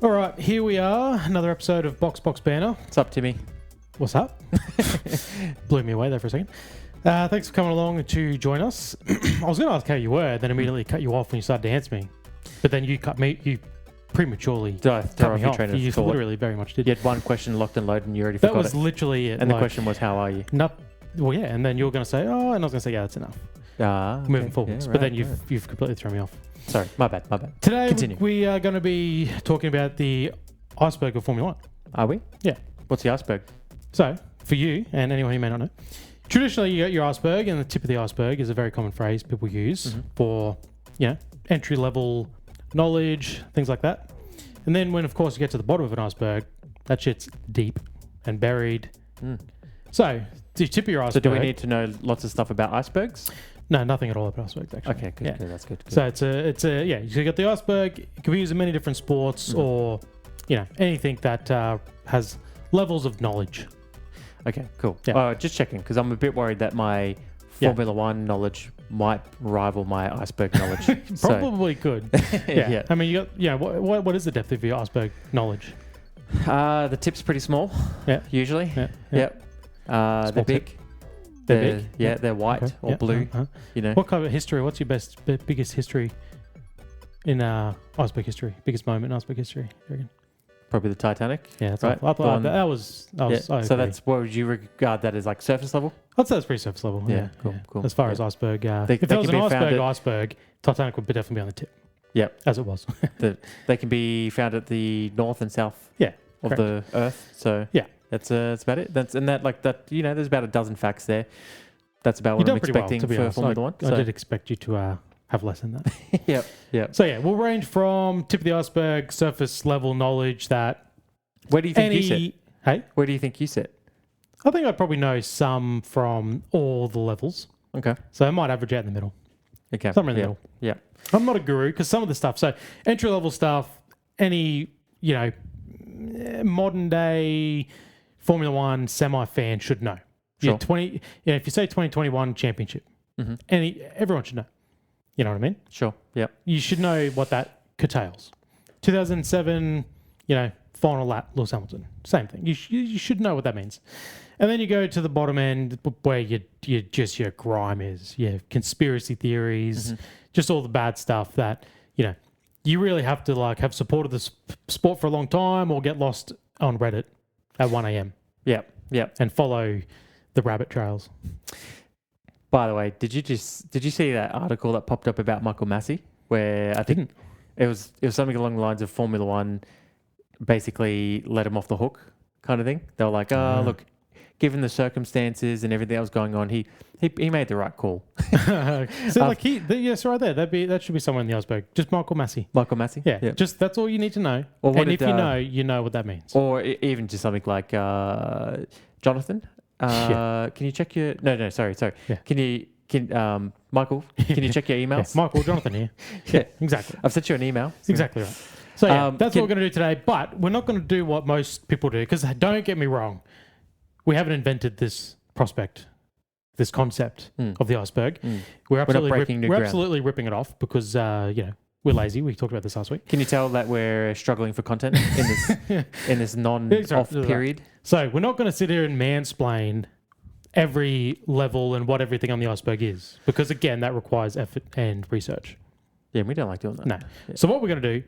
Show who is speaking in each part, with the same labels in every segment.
Speaker 1: All right, here we are. Another episode of Box Banter.
Speaker 2: What's up, Timmy?
Speaker 1: What's up? Blew me away there for a second. Thanks for coming along to join us. I was going to ask how you were, then immediately cut you off when you started to answer me. But then you cut me. You prematurely cut me off. You literally very much did.
Speaker 2: You had one question locked and loaded, and you already forgot it.
Speaker 1: That was literally it.
Speaker 2: And the question was, "How are you?"
Speaker 1: Well, yeah. And then you were going to say, "Oh," and I was going to say, "Yeah, that's enough."
Speaker 2: Okay.
Speaker 1: Moving forwards, but then you've completely thrown me off.
Speaker 2: Sorry, my bad.
Speaker 1: Today
Speaker 2: Continue.
Speaker 1: we are going to be talking about the Iceberg of Formula 1.
Speaker 2: Are we?
Speaker 1: Yeah.
Speaker 2: What's the iceberg?
Speaker 1: So, for you and anyone who may not know, traditionally you got your iceberg, and the tip of the iceberg is a very common phrase people use for, entry-level knowledge, things like that. And then when, of course, you get to the bottom of an iceberg, that shit's deep and buried. So, the tip of your iceberg...
Speaker 2: So do we need to know lots of stuff about icebergs?
Speaker 1: No, nothing at all about icebergs, actually.
Speaker 2: Okay, good. Yeah. Good, that's good.
Speaker 1: So you got the iceberg. It can be used in many different sports or, anything that has levels of knowledge.
Speaker 2: Okay, cool.
Speaker 1: Yeah.
Speaker 2: Just checking, because I'm a bit worried that my Formula One knowledge might rival my iceberg knowledge.
Speaker 1: Probably could. Yeah. I mean, you got what is the depth of your iceberg knowledge?
Speaker 2: The tip's pretty small. Yeah. Usually. Yeah. They're big.
Speaker 1: Tip. They're big.
Speaker 2: Yeah, they're white or blue.
Speaker 1: What kind of history? What's your biggest history in iceberg history? Biggest moment in iceberg history? You reckon?
Speaker 2: Probably the Titanic.
Speaker 1: Yeah, that's right. I thought that was.
Speaker 2: So that's what would you regard that as, like surface level?
Speaker 1: I'd say it's pretty surface level. Yeah,
Speaker 2: cool.
Speaker 1: As far as iceberg, if there was an iceberg, Titanic would definitely be on the tip. Yep, as it was.
Speaker 2: They can be found at the north and south. Of the Earth. So that's about it. There's about a dozen facts there. That's about what I'm expecting for Formula One.
Speaker 1: I did expect you to have less than that.
Speaker 2: Yep.
Speaker 1: So we'll range from tip of the iceberg, surface level knowledge that.
Speaker 2: Where do you think you sit?
Speaker 1: Hey?
Speaker 2: Where do you think you sit?
Speaker 1: I think I'd probably know some from all the levels. Okay. So I might average out in the middle.
Speaker 2: Okay.
Speaker 1: Somewhere in the middle.
Speaker 2: Yeah.
Speaker 1: I'm not a guru because some of the stuff, so entry level stuff, any, modern day Formula One semi fan should know.
Speaker 2: Sure.
Speaker 1: If you say 2021 championship, everyone should know. You know what I mean?
Speaker 2: Sure. Yep.
Speaker 1: You should know what that curtails. 2007, final lap, Lewis Hamilton. Same thing. You should know what that means. And then you go to the bottom end where your grime is, your conspiracy theories, just all the bad stuff that, you really have to have supported the sport for a long time or get lost on Reddit at 1 a.m.
Speaker 2: Yep.
Speaker 1: And follow the rabbit trails.
Speaker 2: By the way, did you see that article that popped up about Michael Massey? Where I think it was something along the lines of Formula One basically let him off the hook kind of thing. They were like, look, given the circumstances and everything that was going on, he made the right call.
Speaker 1: So yes, right there. That should be somewhere in the iceberg. Just Michael Massey.
Speaker 2: Michael Massey.
Speaker 1: Yeah. Yep. Just that's all you need to know. And if you know what that means.
Speaker 2: Or even just something like Jonathan. Can you check your? No. Sorry. Yeah. Michael? Can you check your emails?
Speaker 1: Michael, Jonathan here. Yeah, exactly.
Speaker 2: I've sent you an email.
Speaker 1: So. Exactly right. So that's what we're going to do today. But we're not going to do what most people do because don't get me wrong, we haven't invented this prospect, this concept of the iceberg. We're absolutely ripping it off because we're lazy. We talked about this last week.
Speaker 2: Can you tell that we're struggling for content in this non-off period?
Speaker 1: So we're not going to sit here and mansplain every level and what everything on the iceberg is because, again, that requires effort and research.
Speaker 2: Yeah, we don't like doing that.
Speaker 1: No. Yeah. So what we're going to do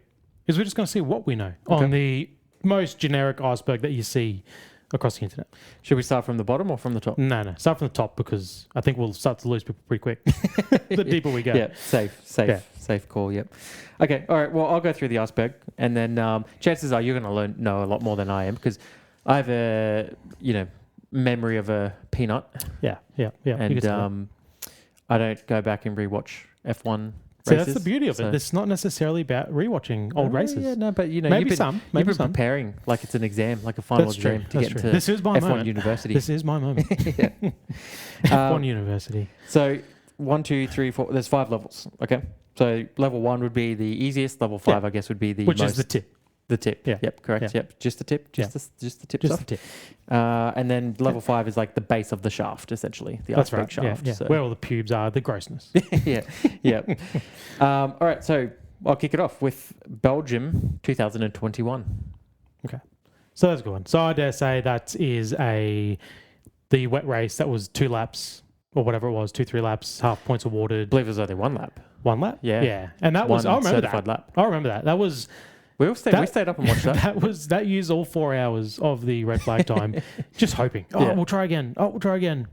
Speaker 1: is we're just going to see what we know on the most generic iceberg that you see across the internet.
Speaker 2: Should we start from the bottom or from the top?
Speaker 1: No. Start from the top because I think we'll start to lose people pretty quick the deeper we go.
Speaker 2: Yeah, safe call, yep. Okay, all right, well, I'll go through the iceberg and then chances are you're going to know a lot more than I am because I have a, memory of a peanut. Yeah. And I don't go back and rewatch F1
Speaker 1: so
Speaker 2: races.
Speaker 1: That's the beauty of it. It's not necessarily about rewatching old races.
Speaker 2: Yeah, no, but
Speaker 1: maybe
Speaker 2: you've been
Speaker 1: preparing
Speaker 2: like it's an exam, like a final exam to get into
Speaker 1: this is my
Speaker 2: F1
Speaker 1: moment.
Speaker 2: University.
Speaker 1: This is my moment. F1 University.
Speaker 2: So 1, 2, 3, 4. There's 5 levels. Okay. So level 1 would be the easiest. Level 5, I guess, would be the
Speaker 1: which is the tip.
Speaker 2: The tip. Yeah. Yep. Correct.
Speaker 1: Yeah.
Speaker 2: Yep. Just the tip. Just the tip
Speaker 1: Just
Speaker 2: stuff.
Speaker 1: the tip.
Speaker 2: And then level 5 is like the base of the shaft, essentially. The iceberg shaft.
Speaker 1: Yeah. So. Where all the pubes are, the grossness.
Speaker 2: Yeah. All right. So I'll kick it off with Belgium 2021.
Speaker 1: Okay. So that's a good one. So I dare say that is the wet race that was 2 laps or whatever it was, 2-3 laps, half points
Speaker 2: I
Speaker 1: awarded.
Speaker 2: believe it was only 1 lap.
Speaker 1: 1 lap?
Speaker 2: Yeah.
Speaker 1: Yeah. And that was,
Speaker 2: One
Speaker 1: I remember
Speaker 2: certified
Speaker 1: that.
Speaker 2: lap.
Speaker 1: I remember that. That was,
Speaker 2: We stayed up and watched that.
Speaker 1: that used all 4 hours of the red flag time, just hoping, we'll try again. We'll try again.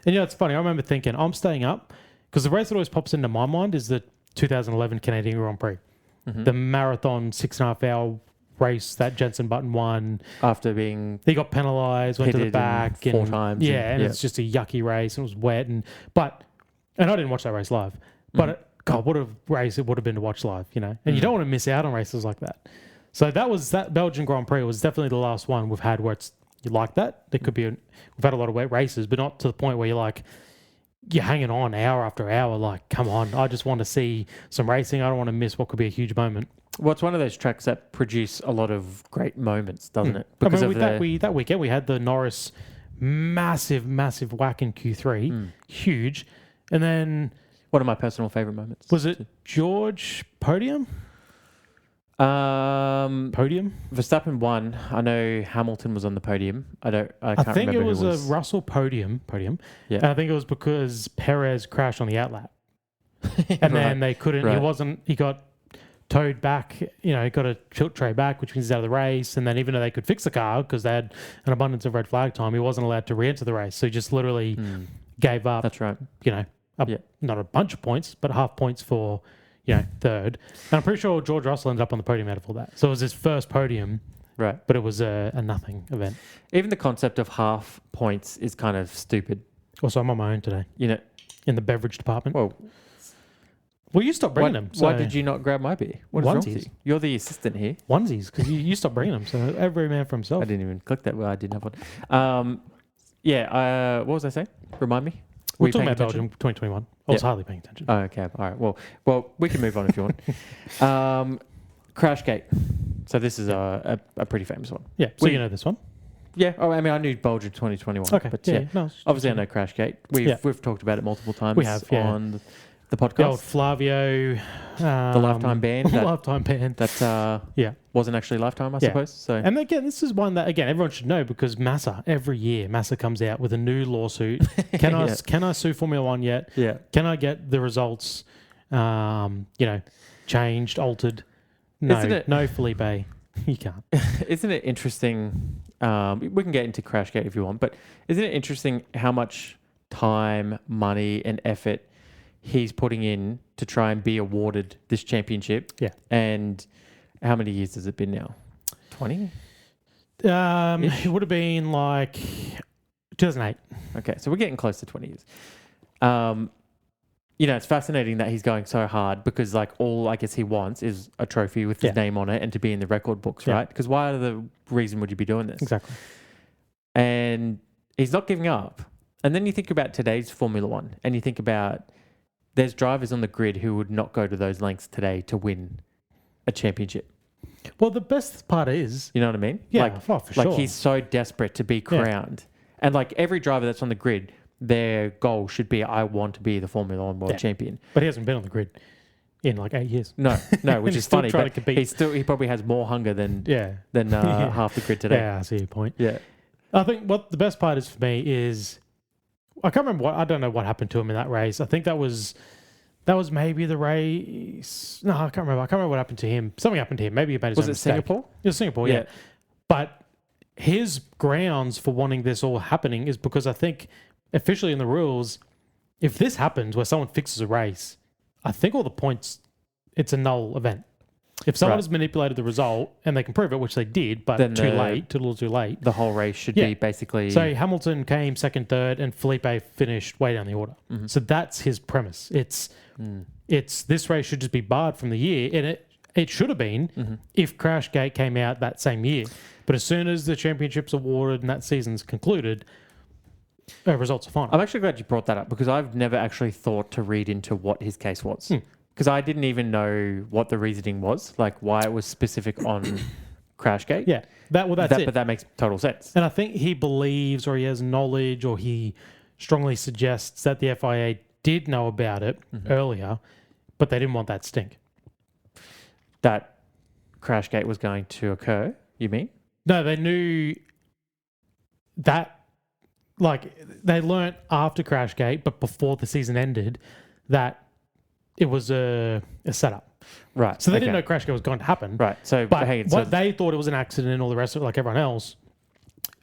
Speaker 1: And it's funny. I remember thinking, I'm staying up because the race that always pops into my mind is the 2011 Canadian Grand Prix, the marathon 6.5 hour race that Jenson Button won.
Speaker 2: After being
Speaker 1: He got penalised, went to the back.
Speaker 2: 4 times.
Speaker 1: Yeah, and it's just a yucky race. It was wet. And I didn't watch that race live. But, God, what a race it would have been to watch live, And you don't want to miss out on races like that. So that Belgian Grand Prix was definitely the last one we've had where it's like that. There could be, we've had a lot of wet races, but not to the point where you're hanging on hour after hour. Like, come on, I just want to see some racing. I don't want to miss what could be a huge moment.
Speaker 2: Well, it's one of those tracks that produce a lot of great moments, doesn't it? Because
Speaker 1: that weekend we had the Norris massive whack in Q3, huge, and then
Speaker 2: one of my personal favourite moments.
Speaker 1: Was it George podium?
Speaker 2: Verstappen won. I know Hamilton was on the podium. I can't
Speaker 1: think
Speaker 2: remember
Speaker 1: it was
Speaker 2: who
Speaker 1: a Russell podium.
Speaker 2: Yeah.
Speaker 1: And I think it was because Perez crashed on the outlap. And then they couldn't, he got towed back, got a tilt tray back, which means he's out of the race. And then even though they could fix the car because they had an abundance of red flag time, he wasn't allowed to re-enter the race. So he just literally gave up.
Speaker 2: That's right.
Speaker 1: Not a bunch of points, but half points for, third. And I'm pretty sure George Russell ended up on the podium out of all that. So it was his first podium.
Speaker 2: Right.
Speaker 1: But it was a nothing event.
Speaker 2: Even the concept of half points is kind of stupid.
Speaker 1: Also, I'm on my own today. In the beverage department. Well, you stopped bringing them. So
Speaker 2: why did you not grab my beer? What is wrong with you? You're the assistant here.
Speaker 1: Onesies, because you stopped bringing them. So every man for himself.
Speaker 2: I didn't even click that. Well, I didn't have one. What was I saying? Remind me.
Speaker 1: We're talking about Belgium 2021. I was hardly paying attention.
Speaker 2: Oh, okay. All right. Well, we can move on if you want. Crashgate. So this is a pretty famous one.
Speaker 1: Yeah. So you know this one?
Speaker 2: Yeah. Oh, I mean, I knew Belgium 2021.
Speaker 1: Okay.
Speaker 2: But
Speaker 1: No,
Speaker 2: obviously, I know Crashgate. We've talked about it multiple times.
Speaker 1: We have
Speaker 2: on the podcast.
Speaker 1: The old Flavio.
Speaker 2: The Lifetime band.
Speaker 1: Lifetime band.
Speaker 2: That wasn't actually Lifetime, I suppose. So.
Speaker 1: And again, this is one that, everyone should know because every year, Massa comes out with a new lawsuit. Can I sue Formula One yet?
Speaker 2: Yeah.
Speaker 1: Can I get the results, changed, altered? No, no, Felipe. You can't.
Speaker 2: Isn't it interesting? We can get into Crashgate if you want, but isn't it interesting how much time, money, and effort he's putting in to try and be awarded this championship?
Speaker 1: Yeah.
Speaker 2: And how many years has it been now? 20?
Speaker 1: It would have been like 2008.
Speaker 2: Okay, so we're getting close to 20 years. It's fascinating that he's going so hard because all I guess he wants is a trophy with his name on it and to be in the record books, right? Because why other reason would you be doing this?
Speaker 1: Exactly.
Speaker 2: And he's not giving up. And then you think about today's Formula One and you think about there's drivers on the grid who would not go to those lengths today to win a championship.
Speaker 1: Well, the best part is...
Speaker 2: You know what I mean?
Speaker 1: Yeah, for sure.
Speaker 2: He's so desperate to be crowned. Yeah. And every driver that's on the grid, their goal should be, I want to be the Formula One world champion.
Speaker 1: But he hasn't been on the grid in 8 years.
Speaker 2: No, which is funny.
Speaker 1: But
Speaker 2: he probably has more hunger than half the grid today.
Speaker 1: Yeah, I see your point.
Speaker 2: Yeah.
Speaker 1: I think what the best part is for me is... I don't know what happened to him in that race. I think that was maybe the race. No, I can't remember. I can't remember what happened to him. Something happened to him. Maybe he made his own mistake.
Speaker 2: Singapore?
Speaker 1: It was Singapore, yeah. But his grounds for wanting this all happening is because I think officially in the rules, if this happens where someone fixes a race, I think all the points, it's a null event. If someone has manipulated the result and they can prove it, which they did, but too late, a little too late.
Speaker 2: The whole race should be basically...
Speaker 1: So Hamilton came second, third, and Felipe finished way down the order. Mm-hmm. So that's his premise. It's this race should just be barred from the year, and it should have been if Crashgate came out that same year. But as soon as the championship's awarded and that season's concluded, results are final.
Speaker 2: I'm actually glad you brought that up because I've never actually thought to read into what his case was. Because I didn't even know what the reasoning was, why it was specific on Crashgate.
Speaker 1: Yeah, that's it.
Speaker 2: But that makes total sense.
Speaker 1: And I think he believes or he has knowledge or he strongly suggests that the FIA did know about it earlier, but they didn't want that stink.
Speaker 2: that Crashgate was going to occur, you mean?
Speaker 1: No, they knew that, like, they learnt after Crashgate, but before the season ended, that it was a setup.
Speaker 2: Right.
Speaker 1: So they didn't know Crashgate was going to happen.
Speaker 2: Right. So,
Speaker 1: But
Speaker 2: hang on,
Speaker 1: what they thought it was an accident and all the rest of it, like everyone else.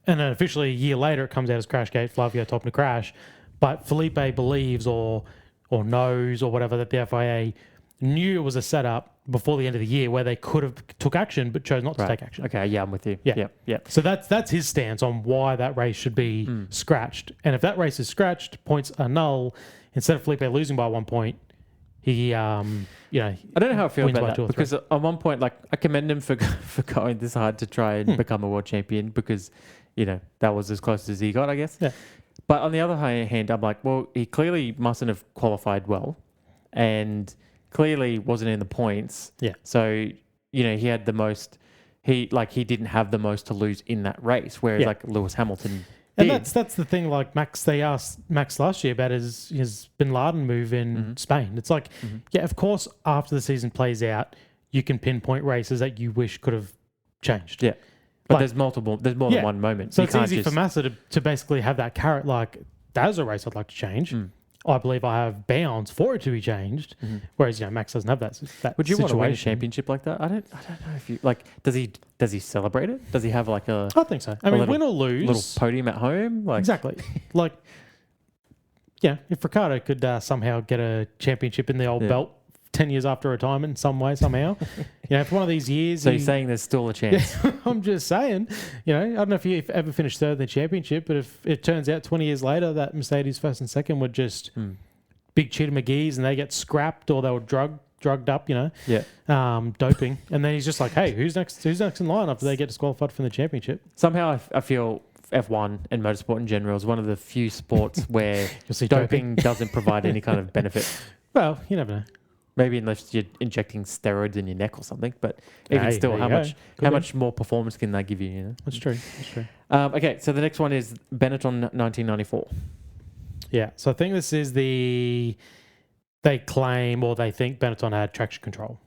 Speaker 1: And then officially a year later, it comes out as Crashgate, Flavio told him to crash. But Felipe believes or knows or whatever that the FIA knew it was a setup before the end of the year where they could have took action but chose not to take action.
Speaker 2: Okay, yeah, I'm with you.
Speaker 1: Yeah.
Speaker 2: Yeah.
Speaker 1: So that's his stance on why that race should be scratched. And if that race is scratched, points are null. Instead of Felipe losing by 1 point, he,
Speaker 2: I don't know how I feel
Speaker 1: wins
Speaker 2: about
Speaker 1: by
Speaker 2: that
Speaker 1: 2 or 3.
Speaker 2: because at one point, like, I commend him for going this hard to try and become a world champion because, that was as close as he got, I guess.
Speaker 1: Yeah.
Speaker 2: But on the other hand, I'm like, well, he clearly mustn't have qualified well and clearly wasn't in the points.
Speaker 1: Yeah.
Speaker 2: So, he had the most, he didn't have the most to lose in that race, whereas like Lewis Hamilton
Speaker 1: And
Speaker 2: did.
Speaker 1: that's the thing. Like Max, they asked Max last year about his Bin Laden move in Spain. It's like, yeah, of course, after the season plays out, you can pinpoint races that you wish could have changed.
Speaker 2: Yeah. But
Speaker 1: Like,
Speaker 2: there's more than one moment.
Speaker 1: So
Speaker 2: You
Speaker 1: it's
Speaker 2: can't
Speaker 1: easy for Massa to basically have that carrot. Like, there's a race I'd like to change. I believe I have bounds for it to be changed. Whereas Max doesn't have that.
Speaker 2: Would you want to win a
Speaker 1: situation.
Speaker 2: championship like that? I don't know if you like. Does he celebrate it? Does he have like a
Speaker 1: I think so. I mean,
Speaker 2: little-
Speaker 1: win or lose,
Speaker 2: little podium at home? Like
Speaker 1: exactly. Like, yeah, if Ricardo could somehow get a championship in the old belt 10 years after retirement in some way, somehow, if one of these years.
Speaker 2: So you're saying there's still a chance?
Speaker 1: I'm just saying, I don't know if you ever finished third in the championship, but if it turns out 20 years later that Mercedes first and second were just big cheater McGee's and they get scrapped or they were drugged up, doping, and then he's just like, hey, who's next in line after they get disqualified from the championship?
Speaker 2: Somehow I feel F1 and motorsport in general is one of the few sports where
Speaker 1: You'll see
Speaker 2: doping doesn't provide any kind of benefit.
Speaker 1: Well, you never know.
Speaker 2: Maybe unless you're injecting steroids in your neck or something, but even
Speaker 1: Hey,
Speaker 2: still,
Speaker 1: there
Speaker 2: how
Speaker 1: you go.
Speaker 2: much
Speaker 1: Could
Speaker 2: how
Speaker 1: be.
Speaker 2: much more performance can they give you?
Speaker 1: That's true.
Speaker 2: Okay, so the next one is Benetton 1994.
Speaker 1: Yeah, so I think this is they claim or they think Benetton had traction control.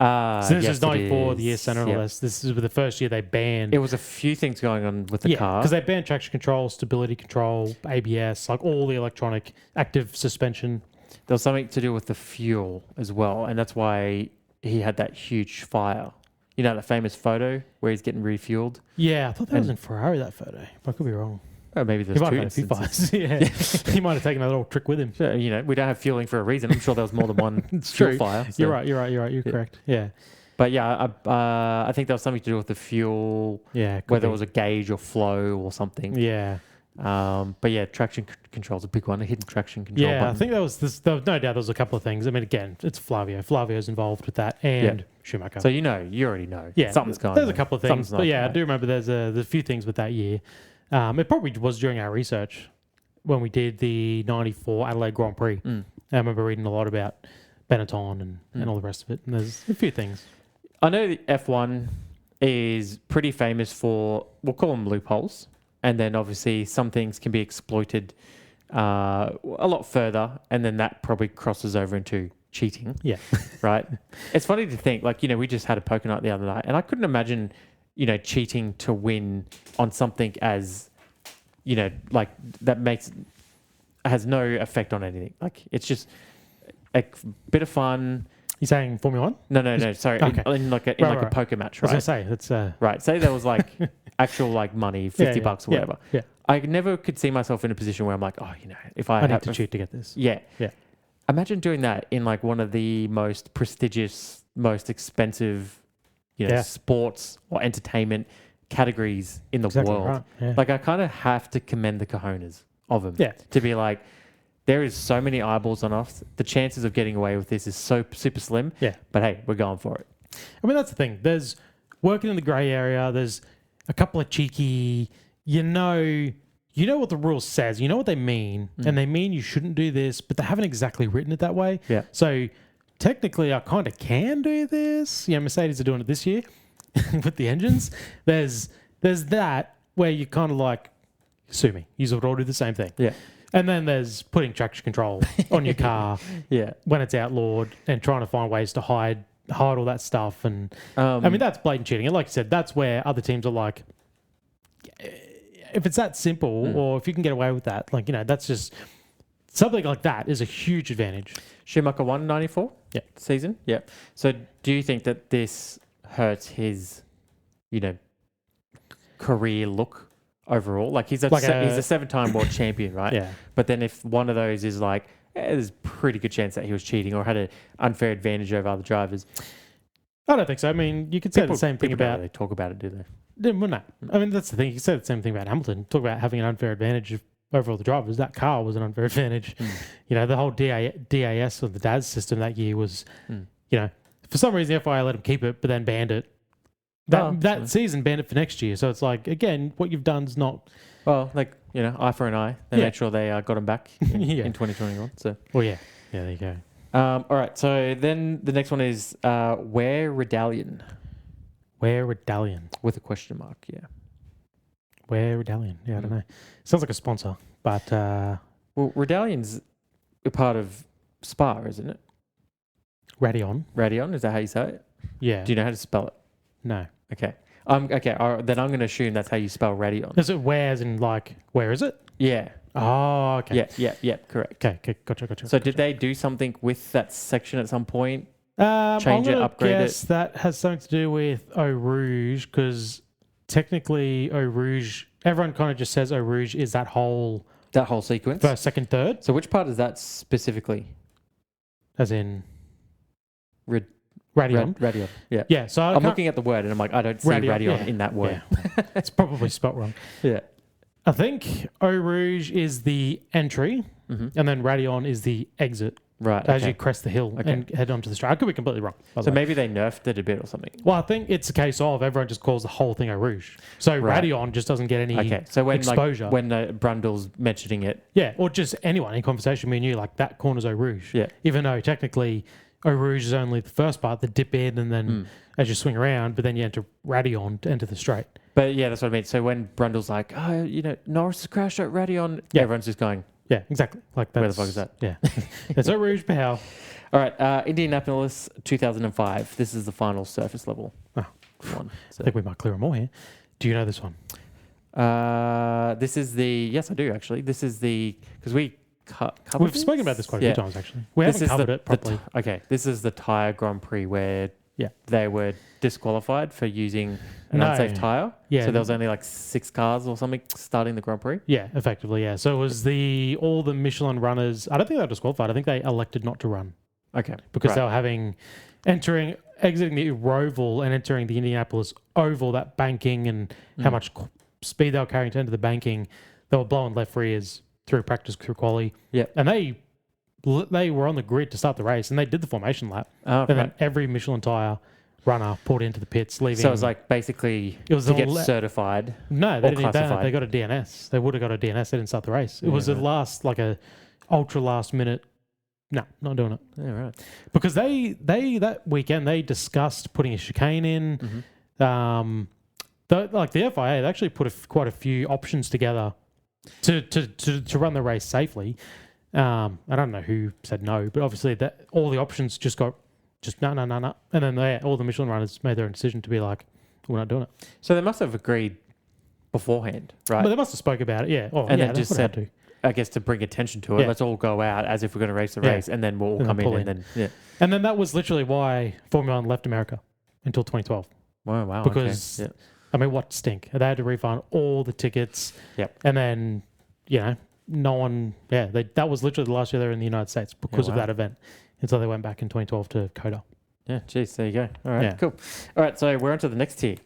Speaker 1: So this is 94, the year center and all this. This is the first year they banned.
Speaker 2: It was a few things going on with the car.
Speaker 1: because they banned traction control, stability control, ABS, like all the electronic active suspension.
Speaker 2: There was something to do with the fuel as well, and that's why he had that huge fire. You know that famous photo where he's getting refueled?
Speaker 1: Yeah, I thought that was in Ferrari, that photo. I could be wrong.
Speaker 2: Oh, maybe
Speaker 1: He
Speaker 2: there's
Speaker 1: might
Speaker 2: two
Speaker 1: have had a few
Speaker 2: instances.
Speaker 1: fires. Yeah. He might have taken a little trick with him.
Speaker 2: So, we don't have fueling for a reason. I'm sure there was more than one
Speaker 1: It's
Speaker 2: fuel
Speaker 1: true.
Speaker 2: fire. So.
Speaker 1: You're right. You're correct. Yeah.
Speaker 2: But yeah, I think there was something to do with the fuel,
Speaker 1: Yeah.
Speaker 2: whether it was a gauge or flow or something.
Speaker 1: Yeah.
Speaker 2: But yeah, traction control's a big one, a hidden traction control
Speaker 1: Yeah,
Speaker 2: button.
Speaker 1: I think there was no doubt there was a couple of things. I mean, again, it's Flavio. Flavio's involved with that and Schumacher.
Speaker 2: So you already know.
Speaker 1: yeah,
Speaker 2: Something's going on.
Speaker 1: There's a couple of things.
Speaker 2: Something's
Speaker 1: But
Speaker 2: not
Speaker 1: yeah, I
Speaker 2: right.
Speaker 1: do remember there's a few things with that year. It probably was during our research when we did the 94 Adelaide Grand Prix. I remember reading a lot about Benetton and all the rest of it. And there's a few things.
Speaker 2: I know the F1 is pretty famous for, we'll call them loopholes. And then obviously some things can be exploited a lot further. And then that probably crosses over into cheating.
Speaker 1: Yeah.
Speaker 2: Right? It's funny to think, we just had a poker night the other night. And I couldn't imagine, cheating to win on something as, that has no effect on anything. It's just a bit of fun.
Speaker 1: You saying Formula One?
Speaker 2: No. Sorry.
Speaker 1: Okay.
Speaker 2: In a
Speaker 1: Right.
Speaker 2: poker match,
Speaker 1: I was
Speaker 2: right?
Speaker 1: going to say, that's...
Speaker 2: Right. Say there was actual money, $50 or whatever.
Speaker 1: Yeah.
Speaker 2: I never could see myself in a position where I'm like, if I
Speaker 1: I need
Speaker 2: have
Speaker 1: to cheat to get this.
Speaker 2: Yeah.
Speaker 1: Yeah.
Speaker 2: Imagine doing that in one of the most prestigious, most expensive, sports or entertainment categories in the
Speaker 1: Exactly
Speaker 2: world.
Speaker 1: right. Yeah.
Speaker 2: I kind of have to commend the cojones of him.
Speaker 1: Yeah.
Speaker 2: To be like, there is so many eyeballs on us. The chances of getting away with this is so super slim.
Speaker 1: Yeah.
Speaker 2: But hey, we're going for it.
Speaker 1: I mean, that's the thing. There's working in the grey area. There's a couple of cheeky, you know what the rule says. You know what they mean. And they mean you shouldn't do this, but they haven't exactly written it that way.
Speaker 2: Yeah.
Speaker 1: So technically, I kind of can do this. Mercedes are doing it this year with the engines. There's that where you kind of sue me. You would all do the same thing.
Speaker 2: Yeah.
Speaker 1: And then there's putting traction control on your car
Speaker 2: Yeah.
Speaker 1: when it's outlawed and trying to find ways to hide hide all that stuff. And I mean, that's blatant cheating. And like you said, that's where other teams are like, if it's that simple or if you can get away with that, like, that's just something like that is a huge advantage.
Speaker 2: Schumacher won 94 season. Yeah. So do you think that this hurts his, career look overall? Like he's a 7-time world champion, right?
Speaker 1: Yeah.
Speaker 2: But then if one of those is like, there's a pretty good chance that he was cheating or had an unfair advantage over other drivers.
Speaker 1: I don't think so. I mean, you could say the same thing about...
Speaker 2: They talk about it, do they?
Speaker 1: Well, no. I mean, that's the thing. You could say the same thing about Hamilton. Talk about having an unfair advantage over all the drivers. That car was an unfair advantage. The whole DAS or the DAS system that year was, for some reason the FIA let him keep it, but then banned it. That season banned it for next year. So it's like, again, what you've done is not...
Speaker 2: Well, eye for an eye. They made sure they got him back in 2021. So.
Speaker 1: Well, yeah. Yeah, there you go.
Speaker 2: All right. So then the next one is Where Redallion.
Speaker 1: Where Redallion.
Speaker 2: With a question mark, yeah.
Speaker 1: Where Redallion. Yeah, I don't know. Sounds like a sponsor, but...
Speaker 2: Well, Redallion's a part of Spa, isn't it?
Speaker 1: Radion,
Speaker 2: is that how you say it?
Speaker 1: Yeah.
Speaker 2: Do you know how to spell it?
Speaker 1: No.
Speaker 2: Okay. Okay. All right, then I'm going to assume that's how you spell Radion.
Speaker 1: Is it where as in like, where is it?
Speaker 2: Yeah.
Speaker 1: Oh, okay.
Speaker 2: Yeah, correct.
Speaker 1: Okay, gotcha.
Speaker 2: So did they do something with that section at some point?
Speaker 1: Change
Speaker 2: it, upgrade it?
Speaker 1: Guess that has something to do with Eau Rouge, because technically Eau Rouge, everyone kind of just says Eau Rouge is that whole
Speaker 2: sequence?
Speaker 1: First, second, third.
Speaker 2: So which part is that specifically?
Speaker 1: As in...
Speaker 2: Radion. Yeah.
Speaker 1: Yeah. So
Speaker 2: I'm looking at the word and I'm like, I don't see Radion in that word.
Speaker 1: Yeah. It's probably spelt wrong.
Speaker 2: Yeah.
Speaker 1: I think Eau Rouge is the entry, and then Radion is the exit.
Speaker 2: Right.
Speaker 1: As you crest the hill and head onto the straight. I could be completely wrong.
Speaker 2: So maybe they nerfed it a bit or something.
Speaker 1: Well, I think it's a case of everyone just calls the whole thing Eau Rouge. So Radion just doesn't get any exposure.
Speaker 2: When Brundle's mentioning it.
Speaker 1: Yeah, or just anyone in conversation, me and you, like that corner's Eau Rouge.
Speaker 2: Yeah.
Speaker 1: Even though technically Eau Rouge is only the first part, the dip in, and then as you swing around, but then you enter Radion to enter the straight.
Speaker 2: But yeah, that's what I mean. So when Brundle's like, Norris has crashed at Radion, everyone's just going...
Speaker 1: Yeah, exactly. Like that's,
Speaker 2: where the fuck is that?
Speaker 1: Yeah. That's Eau Rouge Pahal.
Speaker 2: All right. Indianapolis, 2005. This is the final surface level one. So.
Speaker 1: I think we might clear them all here. Do you know this one?
Speaker 2: This is the... Yes, I do, actually. This is the... Because we've
Speaker 1: spoken about this quite a few times, actually. We haven't covered it properly.
Speaker 2: Okay. This is the tyre Grand Prix where they were disqualified for using an unsafe tyre. Yeah. So there was only like 6 cars or something starting the Grand Prix.
Speaker 1: Yeah, effectively, yeah. So it was all the Michelin runners. I don't think they were disqualified. I think they elected not to run.
Speaker 2: Okay.
Speaker 1: Because they were exiting the Roval and entering the Indianapolis Oval, that banking and how much speed they were carrying to enter the banking. They were blowing left rears through practice, through quali.
Speaker 2: Yeah.
Speaker 1: And they were on the grid to start the race, and they did the formation lap. And then every Michelin tyre runner pulled into the pits, leaving...
Speaker 2: So it was like basically to get certified.
Speaker 1: No, they didn't. They got a DNS. They would have got a DNS. They didn't start the race. It was a ultra last minute. No, not doing it.
Speaker 2: Yeah, right.
Speaker 1: Because they that weekend they discussed putting a chicane in. The FIA, they actually put quite a few options together to run the race safely. I don't know who said no, but obviously that all the options just got no. And then all the Michelin runners made their own decision to be like, we're not doing it.
Speaker 2: So they must have agreed beforehand, right?
Speaker 1: But they must have spoke about it, yeah.
Speaker 2: Then just said, I guess to bring attention to it, let's all go out as if we're going to race the race, and then we'll all come in.
Speaker 1: And then that was literally why Formula 1 left America until 2012.
Speaker 2: Wow.
Speaker 1: Because, I mean, what stink? They had to refund all the tickets.
Speaker 2: Yep.
Speaker 1: And then, no one, that was literally the last year they were in the United States because of that event. And so they went back in 2012 to COTA.
Speaker 2: Yeah, geez, there you go. All right, cool. All right, so we're on to the next tier.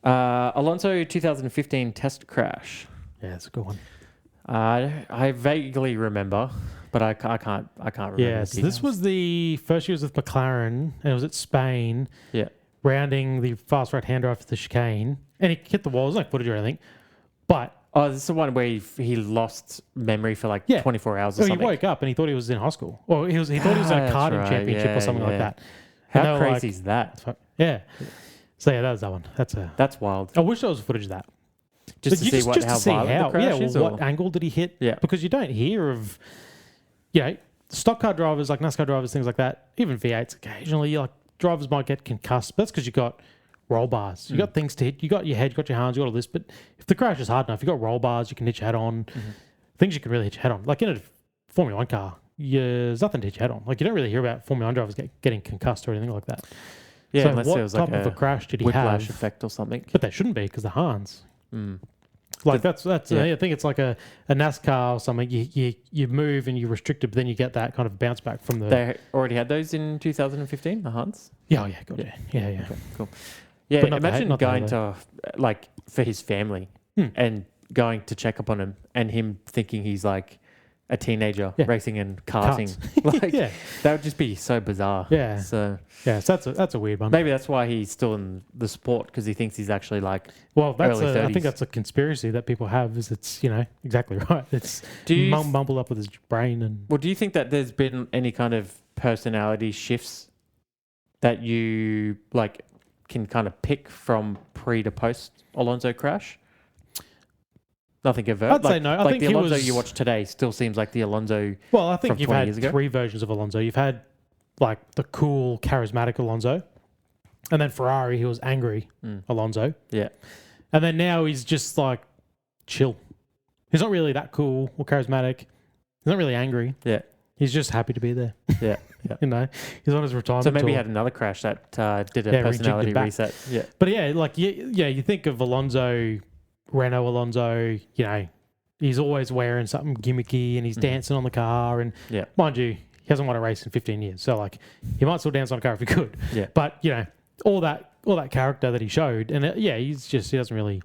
Speaker 2: Alonso 2015 test crash.
Speaker 1: Yeah, it's a good one.
Speaker 2: I vaguely remember, but I can't remember.
Speaker 1: Yes, this was the first year with McLaren, and it was at Spain.
Speaker 2: Yeah.
Speaker 1: Rounding the fast right-hand drive for the chicane. And he hit the wall. It was like footage or anything. But...
Speaker 2: Oh, this is the one where he lost memory for 24 hours or something.
Speaker 1: He woke up and he thought he was in hospital. Or he thought he was in a karting championship or something like that.
Speaker 2: How crazy is that?
Speaker 1: Yeah. So that was that one.
Speaker 2: That's wild.
Speaker 1: I wish there was footage of that.
Speaker 2: Just to see how violent the crash is?
Speaker 1: What angle did he hit?
Speaker 2: Yeah.
Speaker 1: Because you don't hear of, stock car drivers like NASCAR drivers, things like that. Even V8s occasionally, drivers might get concussed. But that's because you got roll bars. You got things to hit. You got your head, you got your hands, you got all this. But if the crash is hard enough, you got roll bars. You can hit your head on. Things you can really hit your head on. Like in a Formula One car, there's nothing to hit your head on. Like you don't really hear about Formula One drivers getting concussed or anything like that.
Speaker 2: Yeah,
Speaker 1: so
Speaker 2: unless
Speaker 1: what
Speaker 2: there was
Speaker 1: type
Speaker 2: like
Speaker 1: of a crash did he
Speaker 2: whiplash
Speaker 1: have?
Speaker 2: effect or something.
Speaker 1: But there shouldn't be because the Hans. Like that's I think it's like a NASCAR or something. You move and you're restricted, but then you get that kind of bounce back from the.
Speaker 2: They already had those in 2015, the Hans.
Speaker 1: Yeah, God, yeah.
Speaker 2: Okay, cool. Yeah, imagine going to like for his family and going to check up on him and him thinking he's like a teenager racing and karting. Like that would just be so bizarre.
Speaker 1: Yeah.
Speaker 2: So
Speaker 1: that's a weird one.
Speaker 2: maybe that's why he's still in the sport because he thinks he's actually like
Speaker 1: well,
Speaker 2: early 30s.
Speaker 1: I think that's a conspiracy that people have. Is it's exactly right. It's mumbled up with his brain and.
Speaker 2: Well, do you think that there's been any kind of personality shifts that you like can kind of pick from pre to post Alonso crash? Nothing overt.
Speaker 1: I'd say no. I think
Speaker 2: the Alonso you watch today still seems like the Alonso.
Speaker 1: Well, I think
Speaker 2: from
Speaker 1: you've
Speaker 2: 20
Speaker 1: had
Speaker 2: years ago.
Speaker 1: 3 versions of Alonso. You've had like the cool, charismatic Alonso, and then Ferrari, he was angry Alonso.
Speaker 2: Yeah.
Speaker 1: And then now he's just like chill. He's not really that cool or charismatic. He's not really angry.
Speaker 2: Yeah.
Speaker 1: He's just happy to be there.
Speaker 2: Yeah.
Speaker 1: He's on his retirement.
Speaker 2: So maybe he
Speaker 1: tour.
Speaker 2: had another crash that did a personality reset. Yeah.
Speaker 1: But you think of Alonso, Renault Alonso, he's always wearing something gimmicky and he's dancing on the car. And mind you, he hasn't won a race in 15 years. So like he might still dance on a car if he could.
Speaker 2: Yeah.
Speaker 1: But, all that character that he showed. And he doesn't really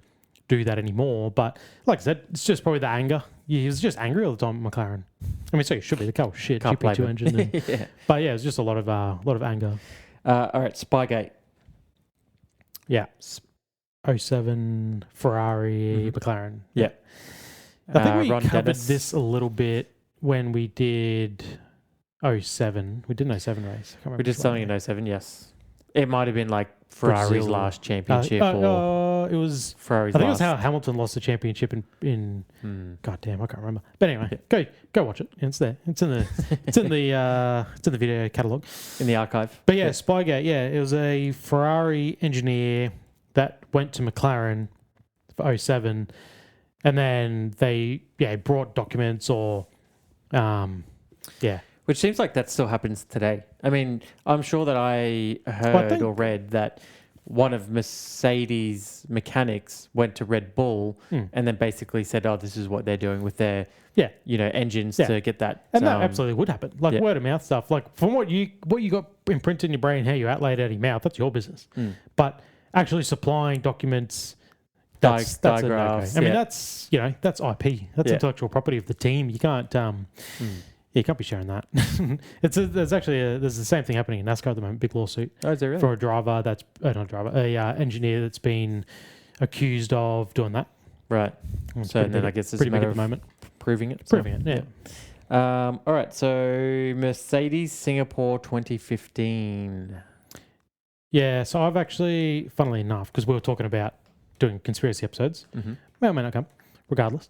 Speaker 1: do that anymore. But like I said, it's just probably the anger. He was just angry all the time at McLaren. I mean, so he should be. The car was shit.
Speaker 2: Can't blame
Speaker 1: GP2
Speaker 2: him.
Speaker 1: engine. And, But it was just a lot of anger.
Speaker 2: All right, Spygate.
Speaker 1: Yeah. 07 Ferrari McLaren.
Speaker 2: Yeah.
Speaker 1: I think we
Speaker 2: Ron
Speaker 1: covered
Speaker 2: Dennis.
Speaker 1: this a little bit when we did 07. We did an 07 race. I can't remember
Speaker 2: We did
Speaker 1: which
Speaker 2: something
Speaker 1: one.
Speaker 2: in 07, yes. It might have been like Ferrari's
Speaker 1: Brazil.
Speaker 2: last championship
Speaker 1: it was.
Speaker 2: Ferrari's
Speaker 1: I think
Speaker 2: last.
Speaker 1: it was how Hamilton lost the championship in. God damn, I can't remember. But anyway, go watch it. It's there. It's in the video catalog.
Speaker 2: In the archive.
Speaker 1: But Spygate. Yeah, it was a Ferrari engineer that went to McLaren for 07, and then they brought documents or
Speaker 2: Which seems like that still happens today. I mean, I'm sure that I heard or read that one of Mercedes' mechanics went to Red Bull and then basically said, "Oh, this is what they're doing with their engines to get that."
Speaker 1: And that absolutely would happen. Like word of mouth stuff. Like from what you got imprinted in your brain, how you outlaid it out of your mouth, that's your business. But actually supplying documents, that's
Speaker 2: diagraphs.
Speaker 1: I mean, that's that's IP. That's intellectual property of the team. You can't you can't be sharing that. There's the same thing happening in NASCAR at the moment. Big lawsuit
Speaker 2: is there really?
Speaker 1: for a driver that's engineer that's been accused of doing that.
Speaker 2: Right. So then I guess it's
Speaker 1: pretty
Speaker 2: a
Speaker 1: big
Speaker 2: matter
Speaker 1: at the moment.
Speaker 2: Proving it.
Speaker 1: Proving it. Yeah.
Speaker 2: All right. So Mercedes Singapore 2015.
Speaker 1: Yeah. So I've actually, funnily enough, because we were talking about doing conspiracy episodes, may or may not come, regardless.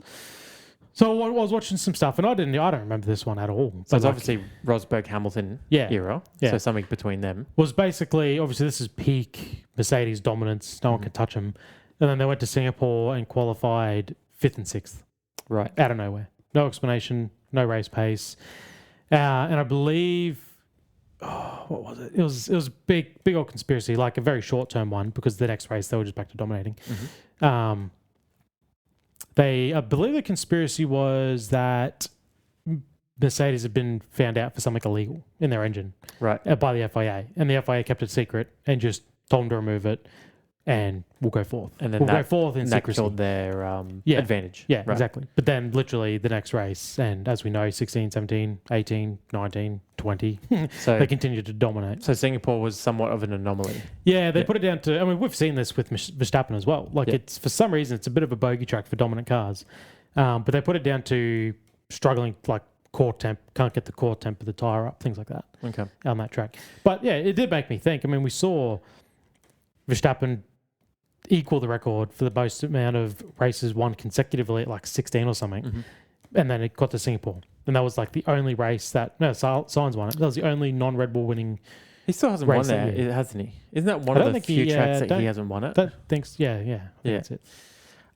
Speaker 1: So I was watching some stuff, and I don't remember this one at all.
Speaker 2: So it's obviously Rosberg Hamilton era.
Speaker 1: Yeah.
Speaker 2: So something between them.
Speaker 1: Was basically, obviously, this is peak Mercedes dominance. No one can touch them. And then they went to Singapore and qualified 5th and 6th.
Speaker 2: Right.
Speaker 1: Out of nowhere. No explanation, no race pace. And I believe, what was it? It was big old conspiracy, like a very short-term one, because the next race they were just back to dominating. I believe the conspiracy was that Mercedes had been found out for something illegal in their engine,
Speaker 2: right,
Speaker 1: by the FIA, and the FIA kept it secret and just told them to remove it, and we'll go forth.
Speaker 2: And then
Speaker 1: we'll go forth in secrecy.
Speaker 2: That killed their advantage.
Speaker 1: Yeah,
Speaker 2: right.
Speaker 1: exactly. But then literally the next race, and as we know, 16, 17, 18, 19, 20,
Speaker 2: so
Speaker 1: they continued to dominate.
Speaker 2: So Singapore was somewhat of an anomaly.
Speaker 1: Yeah, they put it down to, I mean, we've seen this with Verstappen as well. Like it's, for some reason, it's a bit of a bogey track for dominant cars. But they put it down to struggling, like core temp, can't get the core temp of the tyre up, things like that.
Speaker 2: Okay.
Speaker 1: On that track. But yeah, it did make me think. I mean, we saw Verstappen equal the record for the most amount of races won consecutively at like 16 or something. And then it got to Singapore. And that was like the only race that, Sainz won it. That was the only non-Red Bull winning
Speaker 2: He still hasn't won
Speaker 1: race that
Speaker 2: that,
Speaker 1: year.
Speaker 2: hasn't he? Isn't that one
Speaker 1: I
Speaker 2: of
Speaker 1: don't
Speaker 2: the
Speaker 1: think
Speaker 2: few
Speaker 1: he,
Speaker 2: tracks that
Speaker 1: don't-
Speaker 2: he hasn't won it?
Speaker 1: That thinks, yeah. I think
Speaker 2: Yeah.
Speaker 1: that's it.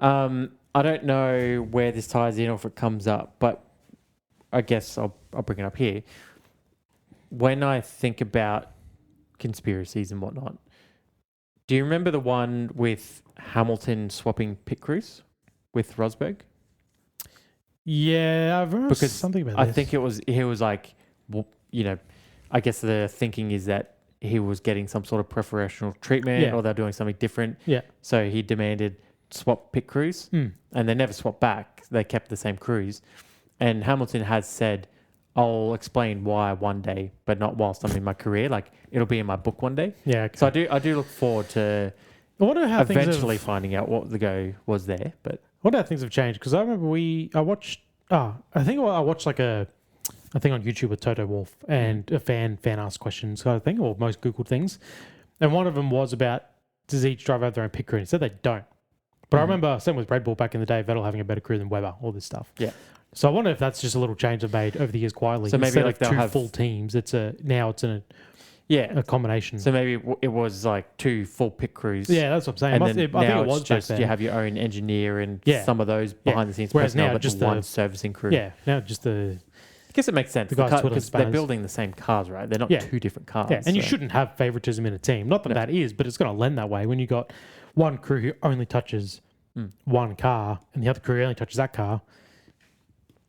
Speaker 2: I don't know where this ties in or if it comes up, but I guess I'll bring it up here. When I think about conspiracies and whatnot, do you remember the one with Hamilton swapping pit crews with Rosberg?
Speaker 1: Yeah, I remember
Speaker 2: Because
Speaker 1: something about
Speaker 2: I
Speaker 1: this.
Speaker 2: think he was like, well, I guess the thinking is that he was getting some sort of preferential treatment
Speaker 1: Yeah.
Speaker 2: or they're doing something different.
Speaker 1: Yeah.
Speaker 2: So he demanded swap pit crews and they never swapped back. They kept the same crews. And Hamilton has said, I'll explain why one day, but not whilst I'm in my career. Like it'll be in my book one day.
Speaker 1: Yeah. Okay.
Speaker 2: So I do look forward to
Speaker 1: I wonder how
Speaker 2: eventually finding out what the go was there. But
Speaker 1: I wonder how things have changed because I remember I watched like a thing on YouTube with Toto Wolff and a fan asked questions kind of thing, or most Googled things, and one of them was about does each driver have their own pit crew? And he said they don't. But I remember same with Red Bull back in the day, Vettel having a better crew than Webber, all this stuff.
Speaker 2: Yeah.
Speaker 1: So I wonder if that's just a little change they've made over the years quietly.
Speaker 2: So maybe
Speaker 1: instead
Speaker 2: like
Speaker 1: of
Speaker 2: they'll
Speaker 1: two
Speaker 2: have
Speaker 1: full teams, it's a
Speaker 2: yeah.
Speaker 1: combination.
Speaker 2: So maybe it was like 2 full pit crews.
Speaker 1: Yeah, that's what I'm saying.
Speaker 2: And
Speaker 1: I
Speaker 2: then
Speaker 1: think
Speaker 2: now
Speaker 1: it was
Speaker 2: it's just
Speaker 1: back
Speaker 2: you
Speaker 1: then.
Speaker 2: have your own engineer and
Speaker 1: Yeah.
Speaker 2: some of those behind the scenes
Speaker 1: Whereas
Speaker 2: personnel,
Speaker 1: now
Speaker 2: but
Speaker 1: just
Speaker 2: just one
Speaker 1: the-
Speaker 2: servicing crew.
Speaker 1: Yeah, now just the
Speaker 2: I guess it makes sense
Speaker 1: The guys twiddling
Speaker 2: because they're
Speaker 1: spanners.
Speaker 2: building the same cars, right? They're not
Speaker 1: Yeah.
Speaker 2: 2 different cars.
Speaker 1: yeah, and you
Speaker 2: so-
Speaker 1: shouldn't have favoritism in a team. Not that
Speaker 2: No.
Speaker 1: that is, but it's going to lend that way when you got one crew who only touches one car and the other crew only touches that car.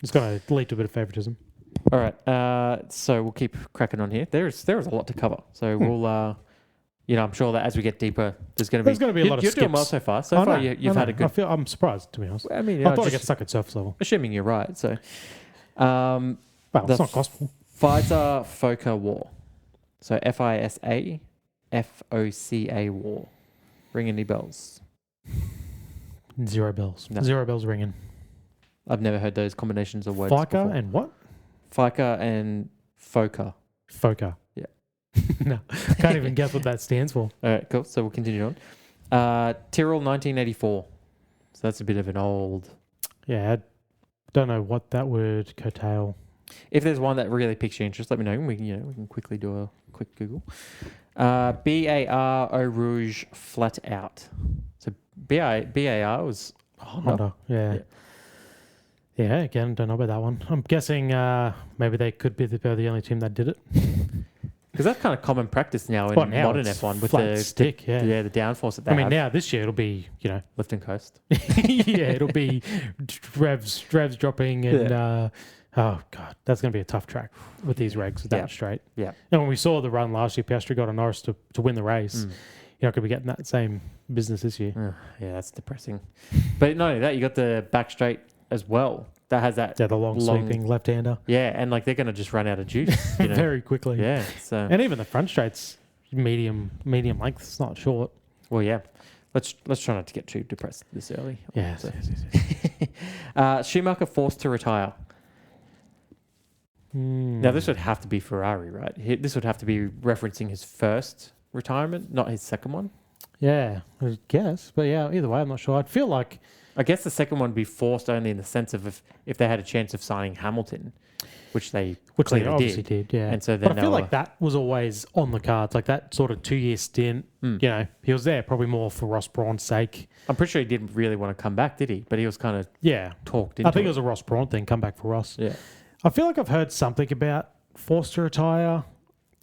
Speaker 1: It's going to lead to a bit of favoritism.
Speaker 2: All right. So we'll keep cracking on here. There is a lot to cover. So we'll, I'm sure that as we get deeper, there's going to be
Speaker 1: a lot of
Speaker 2: You're doing well
Speaker 1: skips.
Speaker 2: so far. So far, you've had a good.
Speaker 1: I'm surprised, to be honest.
Speaker 2: I mean,
Speaker 1: I thought I'd get stuck at surface level.
Speaker 2: assuming you're right. So,
Speaker 1: Well,
Speaker 2: the
Speaker 1: it's not gospel.
Speaker 2: FISA FOCA War. So FISA FOCA War. Ring any bells?
Speaker 1: Zero bells.
Speaker 2: No.
Speaker 1: Zero bells ringing.
Speaker 2: I've never heard those combinations of words.
Speaker 1: FICA
Speaker 2: before.
Speaker 1: and what?
Speaker 2: FICA and FOCA.
Speaker 1: FOCA.
Speaker 2: Yeah.
Speaker 1: No, can't even guess what that stands for.
Speaker 2: All right, cool. So we'll continue on. Tyrrell 1984. So that's a bit of an old.
Speaker 1: Yeah, I don't know what that would curtail.
Speaker 2: If there's one that really piques your interest, let me know. We can quickly do a quick Google. BAR Eau Rouge Flat Out. So BAR was
Speaker 1: Honda. Yeah. Yeah, again, don't know about that one. I'm guessing maybe they could be the only team that did it.
Speaker 2: because that's kind of common practice now in
Speaker 1: Well, now
Speaker 2: modern
Speaker 1: it's
Speaker 2: F1 with
Speaker 1: flat
Speaker 2: the
Speaker 1: stick, yeah.
Speaker 2: the downforce that they
Speaker 1: I mean,
Speaker 2: have.
Speaker 1: now this year it'll be,
Speaker 2: Lift and coast.
Speaker 1: yeah, it'll be revs dropping and oh god, that's going to be a tough track with these regs that straight.
Speaker 2: Yeah.
Speaker 1: And when we saw the run last year, Piastri got on Norris to win the race. You're not going to be getting that same business this year.
Speaker 2: Yeah, that's depressing. But not only that, you got the back straight as well. That has that.
Speaker 1: Yeah, the long sweeping left-hander.
Speaker 2: Yeah, and like they're going to just run out of juice.
Speaker 1: Very quickly.
Speaker 2: Yeah. So.
Speaker 1: And even the front straight's medium length. It's not short.
Speaker 2: Well, yeah. Let's try not to get too depressed this early.
Speaker 1: Yeah.
Speaker 2: So. Schumacher forced to retire. Now this would have to be Ferrari, right? This would have to be referencing his first retirement, not his second one.
Speaker 1: Yeah, I guess. But yeah, either way, I'm not sure. I'd feel like...
Speaker 2: I guess the second one would be forced only in the sense of if they had a chance of signing Hamilton, which they clearly
Speaker 1: obviously did. Yeah.
Speaker 2: And so
Speaker 1: but I
Speaker 2: then
Speaker 1: feel like that was always on the cards, like that sort of 2-year stint. He was there probably more for Ross Brawn's sake.
Speaker 2: I'm pretty sure he didn't really want to come back, did he? But he was kind of talked into
Speaker 1: I think it was a Ross Brawn thing, come back for Ross.
Speaker 2: Yeah.
Speaker 1: I feel like I've heard something about forced to retire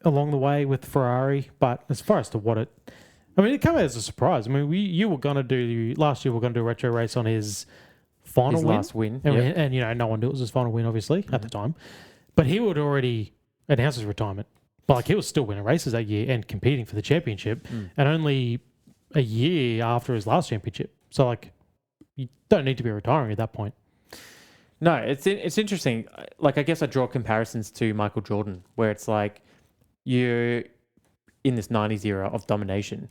Speaker 1: along the way with Ferrari, but as far as to what it... I mean, it came as a surprise. I mean, you were going to do... Last year, we were going to do a retro race on his final win.
Speaker 2: Last win.
Speaker 1: And no one knew it was his final win, obviously, at the time. But he would already announce his retirement. But like he was still winning races that year and competing for the championship, and only a year after his last championship. So like, you don't need to be retiring at that point.
Speaker 2: No, it's interesting. Like, I guess I draw comparisons to Michael Jordan, where it's like you're in this 90s era of domination,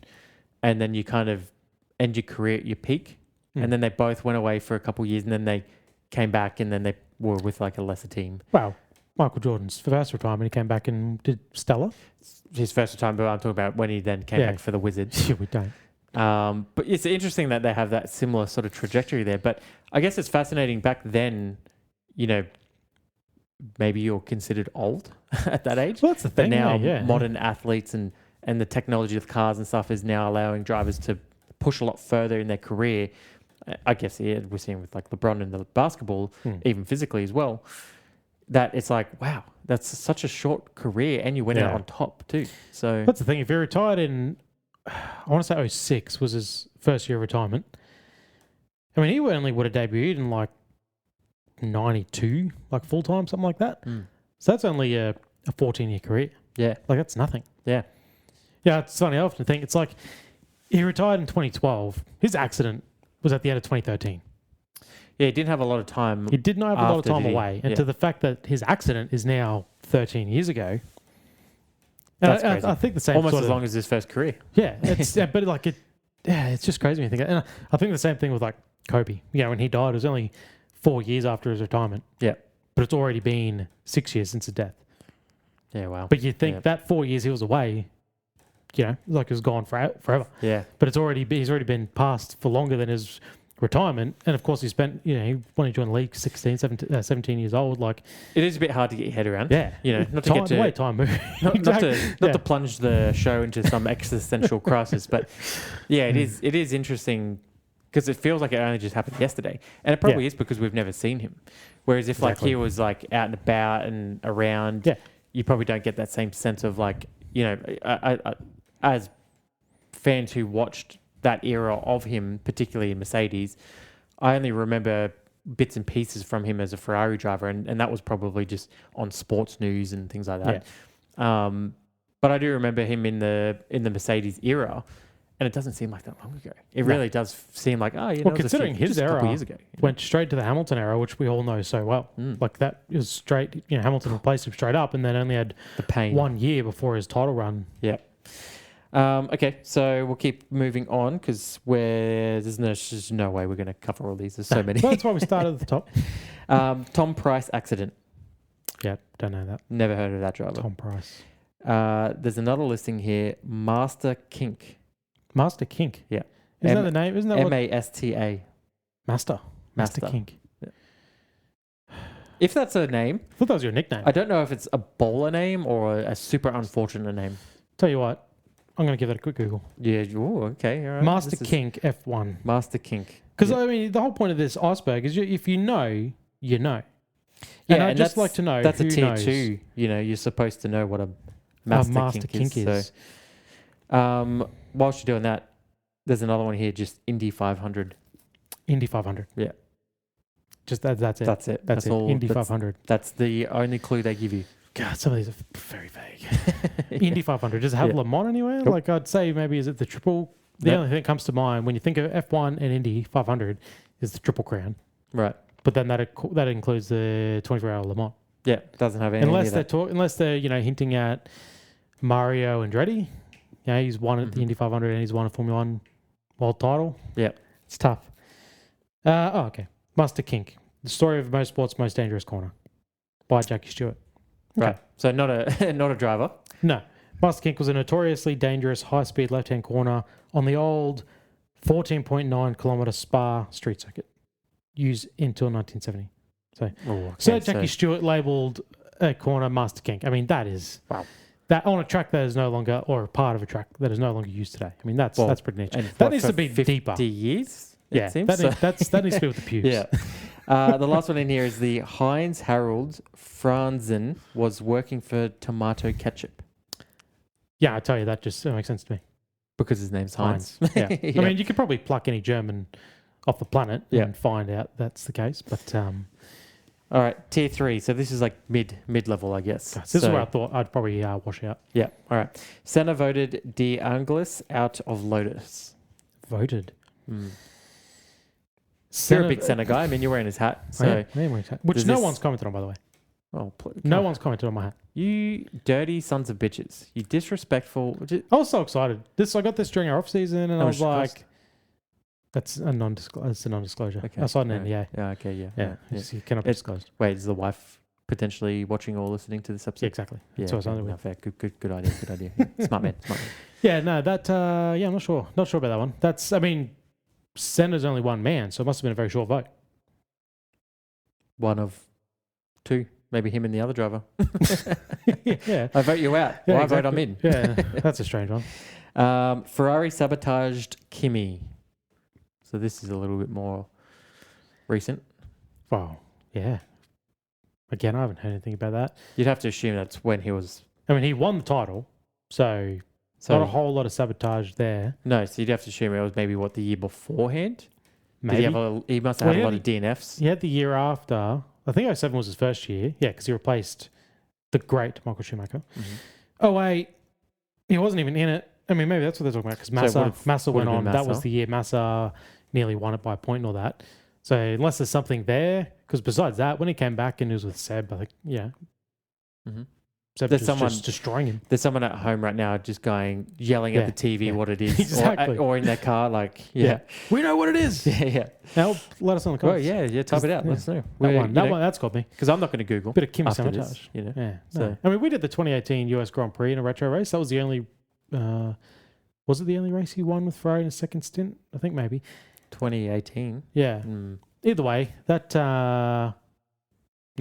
Speaker 2: and then you kind of end your career at your peak, and then they both went away for a couple of years, and then they came back, and then they were with like a lesser team.
Speaker 1: Wow. Michael Jordan's first retirement, he came back and did stellar.
Speaker 2: His first retirement, but I'm talking about when he then came back for the Wizards.
Speaker 1: Yeah, we don't.
Speaker 2: But it's interesting that they have that similar sort of trajectory there. But I guess it's fascinating back then, maybe you're considered old at that age.
Speaker 1: Well, that's the
Speaker 2: But
Speaker 1: thing.
Speaker 2: now
Speaker 1: yeah.
Speaker 2: modern athletes and the technology of cars and stuff is now allowing drivers to push a lot further in their career. I guess we're seeing with like LeBron in the basketball, even physically as well, that it's like, wow, that's such a short career and you went out on top too. So
Speaker 1: that's the thing. If he retired in, I want to say 06 was his first year of retirement. I mean, he only would have debuted in like 92, like full time, something like that. So that's only a 14-year career.
Speaker 2: Yeah.
Speaker 1: Like that's nothing.
Speaker 2: Yeah.
Speaker 1: Yeah, it's funny. I often think it's like he retired in 2012. His accident was at the end of 2013.
Speaker 2: Yeah, he didn't have a lot of time.
Speaker 1: He did not have a lot of time away. And
Speaker 2: yeah.
Speaker 1: to the fact that his accident is now 13 years ago.
Speaker 2: That's
Speaker 1: I,
Speaker 2: crazy.
Speaker 1: I think the same
Speaker 2: almost
Speaker 1: sort
Speaker 2: as
Speaker 1: of,
Speaker 2: long as his first career.
Speaker 1: Yeah, it's but like it's just crazy when you think. And I think the same thing with like Kobe. You know, when he died, it was only 4 years after his retirement.
Speaker 2: Yeah,
Speaker 1: but it's already been 6 years since his death.
Speaker 2: Yeah, wow.
Speaker 1: But you think that 4 years he was away, you know, like it was gone forever.
Speaker 2: Yeah,
Speaker 1: but he's already been passed for longer than his retirement, and of course he spent, you know, when he joined the league 17 years old. Like,
Speaker 2: it is a bit hard to get your head around.
Speaker 1: Yeah,
Speaker 2: you know, not to
Speaker 1: time,
Speaker 2: get to
Speaker 1: the way time moves.
Speaker 2: not to plunge the show into some existential crisis, but yeah, it is interesting because it feels like it only just happened yesterday, and it probably is because we've never seen him. Whereas if like he was like out and about and around, you probably don't get that same sense of like, you know, I as fans who watched that era of him, particularly in Mercedes, I only remember bits and pieces from him as a Ferrari driver, and that was probably just on sports news and things like that. But I do remember him in the Mercedes era, and it doesn't seem like that long ago. It really does seem like, oh, you know,
Speaker 1: considering his era, a couple years ago, went straight to the Hamilton era, which we all know so well. Like that was straight. You know, Hamilton replaced him straight up, and then only had
Speaker 2: the pain 1
Speaker 1: year before his title run.
Speaker 2: Yeah. Okay, so we'll keep moving on because there's just no way we're going to cover all these. There's so many.
Speaker 1: Well, that's why we started at the top.
Speaker 2: Tom Price accident.
Speaker 1: Yeah, don't know that.
Speaker 2: Never heard of that driver.
Speaker 1: Tom Price.
Speaker 2: There's another listing here. Master Kink.
Speaker 1: Master Kink.
Speaker 2: Yeah.
Speaker 1: Isn't that the name? Isn't that
Speaker 2: MASTA?
Speaker 1: Master Kink.
Speaker 2: Yeah. If that's a name,
Speaker 1: I thought that was your nickname.
Speaker 2: I don't know if it's a bowler name or a super unfortunate name.
Speaker 1: Tell you what, I'm going to give that a quick Google.
Speaker 2: Yeah. Ooh, okay. All right.
Speaker 1: Master Kink F1.
Speaker 2: Master Kink.
Speaker 1: Because I mean, the whole point of this Iceberg is if you know, you know.
Speaker 2: Yeah,
Speaker 1: and I'd just like to know.
Speaker 2: That's
Speaker 1: who
Speaker 2: a tier
Speaker 1: knows
Speaker 2: 2. You know, you're supposed to know what a Master Kink is. So, whilst you're doing that, there's another one here. Just Indy 500.
Speaker 1: Indy 500.
Speaker 2: Yeah.
Speaker 1: Just that's it.
Speaker 2: That's it.
Speaker 1: That's it.
Speaker 2: all.
Speaker 1: Indy 500.
Speaker 2: That's the only clue they give you.
Speaker 1: God, some of these are very vague. Indy 500. Does it have Le Mans anywhere? Nope. Like I'd say maybe is it the triple? The only thing that comes to mind when you think of F1 and Indy 500 is the Triple Crown.
Speaker 2: Right.
Speaker 1: But then that includes the 24-hour Le Mans.
Speaker 2: Yeah, doesn't have any.
Speaker 1: Unless they're you know hinting at Mario Andretti. Yeah, he's won at the Indy 500 and he's won a Formula 1 world title.
Speaker 2: Yeah,
Speaker 1: it's tough. Okay. Master Kink. The story of motorsport's most dangerous corner by Jackie Stewart.
Speaker 2: Okay. Right. So not a driver.
Speaker 1: No. Master Kink was a notoriously dangerous high-speed left-hand corner on the old 14.9 kilometre Spa street circuit, used until 1970. So Jackie Stewart labelled a corner Master Kink. I mean, that is that on a track that is no longer, or a part of a track that is no longer used today. I mean, that's pretty niche. That needs to be 50
Speaker 2: deeper. 50 years.
Speaker 1: Yeah, that needs to be with the pubes.
Speaker 2: Yeah. The last one in here is the Heinz Harold Franzen was working for tomato ketchup.
Speaker 1: Yeah, I tell you, that just makes sense to me.
Speaker 2: Because his name's Heinz.
Speaker 1: Yeah. I mean, you could probably pluck any German off the planet and find out that's the case. But
Speaker 2: all right, tier 3. So this is like mid-level, I guess.
Speaker 1: This is where I thought I'd probably wash out.
Speaker 2: Yeah. All right. Senna voted De Angelis out of Lotus.
Speaker 1: Voted.
Speaker 2: You're a big Senna guy. I mean, you're wearing his hat. So
Speaker 1: which no one's commented on, by the way.
Speaker 2: Oh,
Speaker 1: no one's commented on my hat.
Speaker 2: You dirty sons of bitches. You disrespectful.
Speaker 1: I was so excited. I got this during our off season, and I was like, "That's a non-disclosure." Okay. I signed an NDA.
Speaker 2: Yeah. Okay.
Speaker 1: Yeah. You cannot be disclosed.
Speaker 2: Wait, is the wife potentially watching or listening to this episode?
Speaker 1: Yeah, exactly.
Speaker 2: Yeah. Fair. Good idea. Good idea. Yeah. Smart man.
Speaker 1: Yeah. No. That. I'm not sure. Not sure about that one. That's. I mean, Senna's only one man, so it must have been a very short vote.
Speaker 2: One of two. Maybe him and the other driver.
Speaker 1: Yeah.
Speaker 2: I vote you out.
Speaker 1: Yeah,
Speaker 2: Well, I vote
Speaker 1: exactly.
Speaker 2: I'm in.
Speaker 1: Yeah, that's a strange one.
Speaker 2: Ferrari sabotaged Kimi. So this is a little bit more recent.
Speaker 1: Well, yeah. Again, I haven't heard anything about that.
Speaker 2: You'd have to assume that's when he was.
Speaker 1: I mean, he won the title, so not a whole lot of sabotage there.
Speaker 2: No, so you'd have to assume it was maybe the year beforehand.
Speaker 1: Maybe.
Speaker 2: He must have had a lot of DNFs.
Speaker 1: He had the year after. I think 07 was his first year. Yeah, because he replaced the great Michael Schumacher. Oh, wait. He wasn't even in it. I mean, maybe that's what they're talking about because Massa went on. That was the year Massa nearly won it by a point and all that. So unless there's something there, because besides that, when he came back and he was with Seb, I think, yeah. Seb was just destroying him.
Speaker 2: There's someone at home right now just yelling at the TV what it is.
Speaker 1: Exactly.
Speaker 2: Or in their car,
Speaker 1: We know what it is.
Speaker 2: Yeah.
Speaker 1: Now, let us know in the comments.
Speaker 2: Well, yeah, type it out. Let us know.
Speaker 1: That one, that's got me.
Speaker 2: Because I'm not going to Google.
Speaker 1: Bit of Kimi
Speaker 2: after
Speaker 1: sabotage.
Speaker 2: This, you know.
Speaker 1: Yeah.
Speaker 2: So.
Speaker 1: No. I mean, we did the 2018 US Grand Prix in a retro race. That was the only... was it the only race he won with Ferrari in a second stint? I think maybe.
Speaker 2: 2018.
Speaker 1: Yeah. Either way, that... no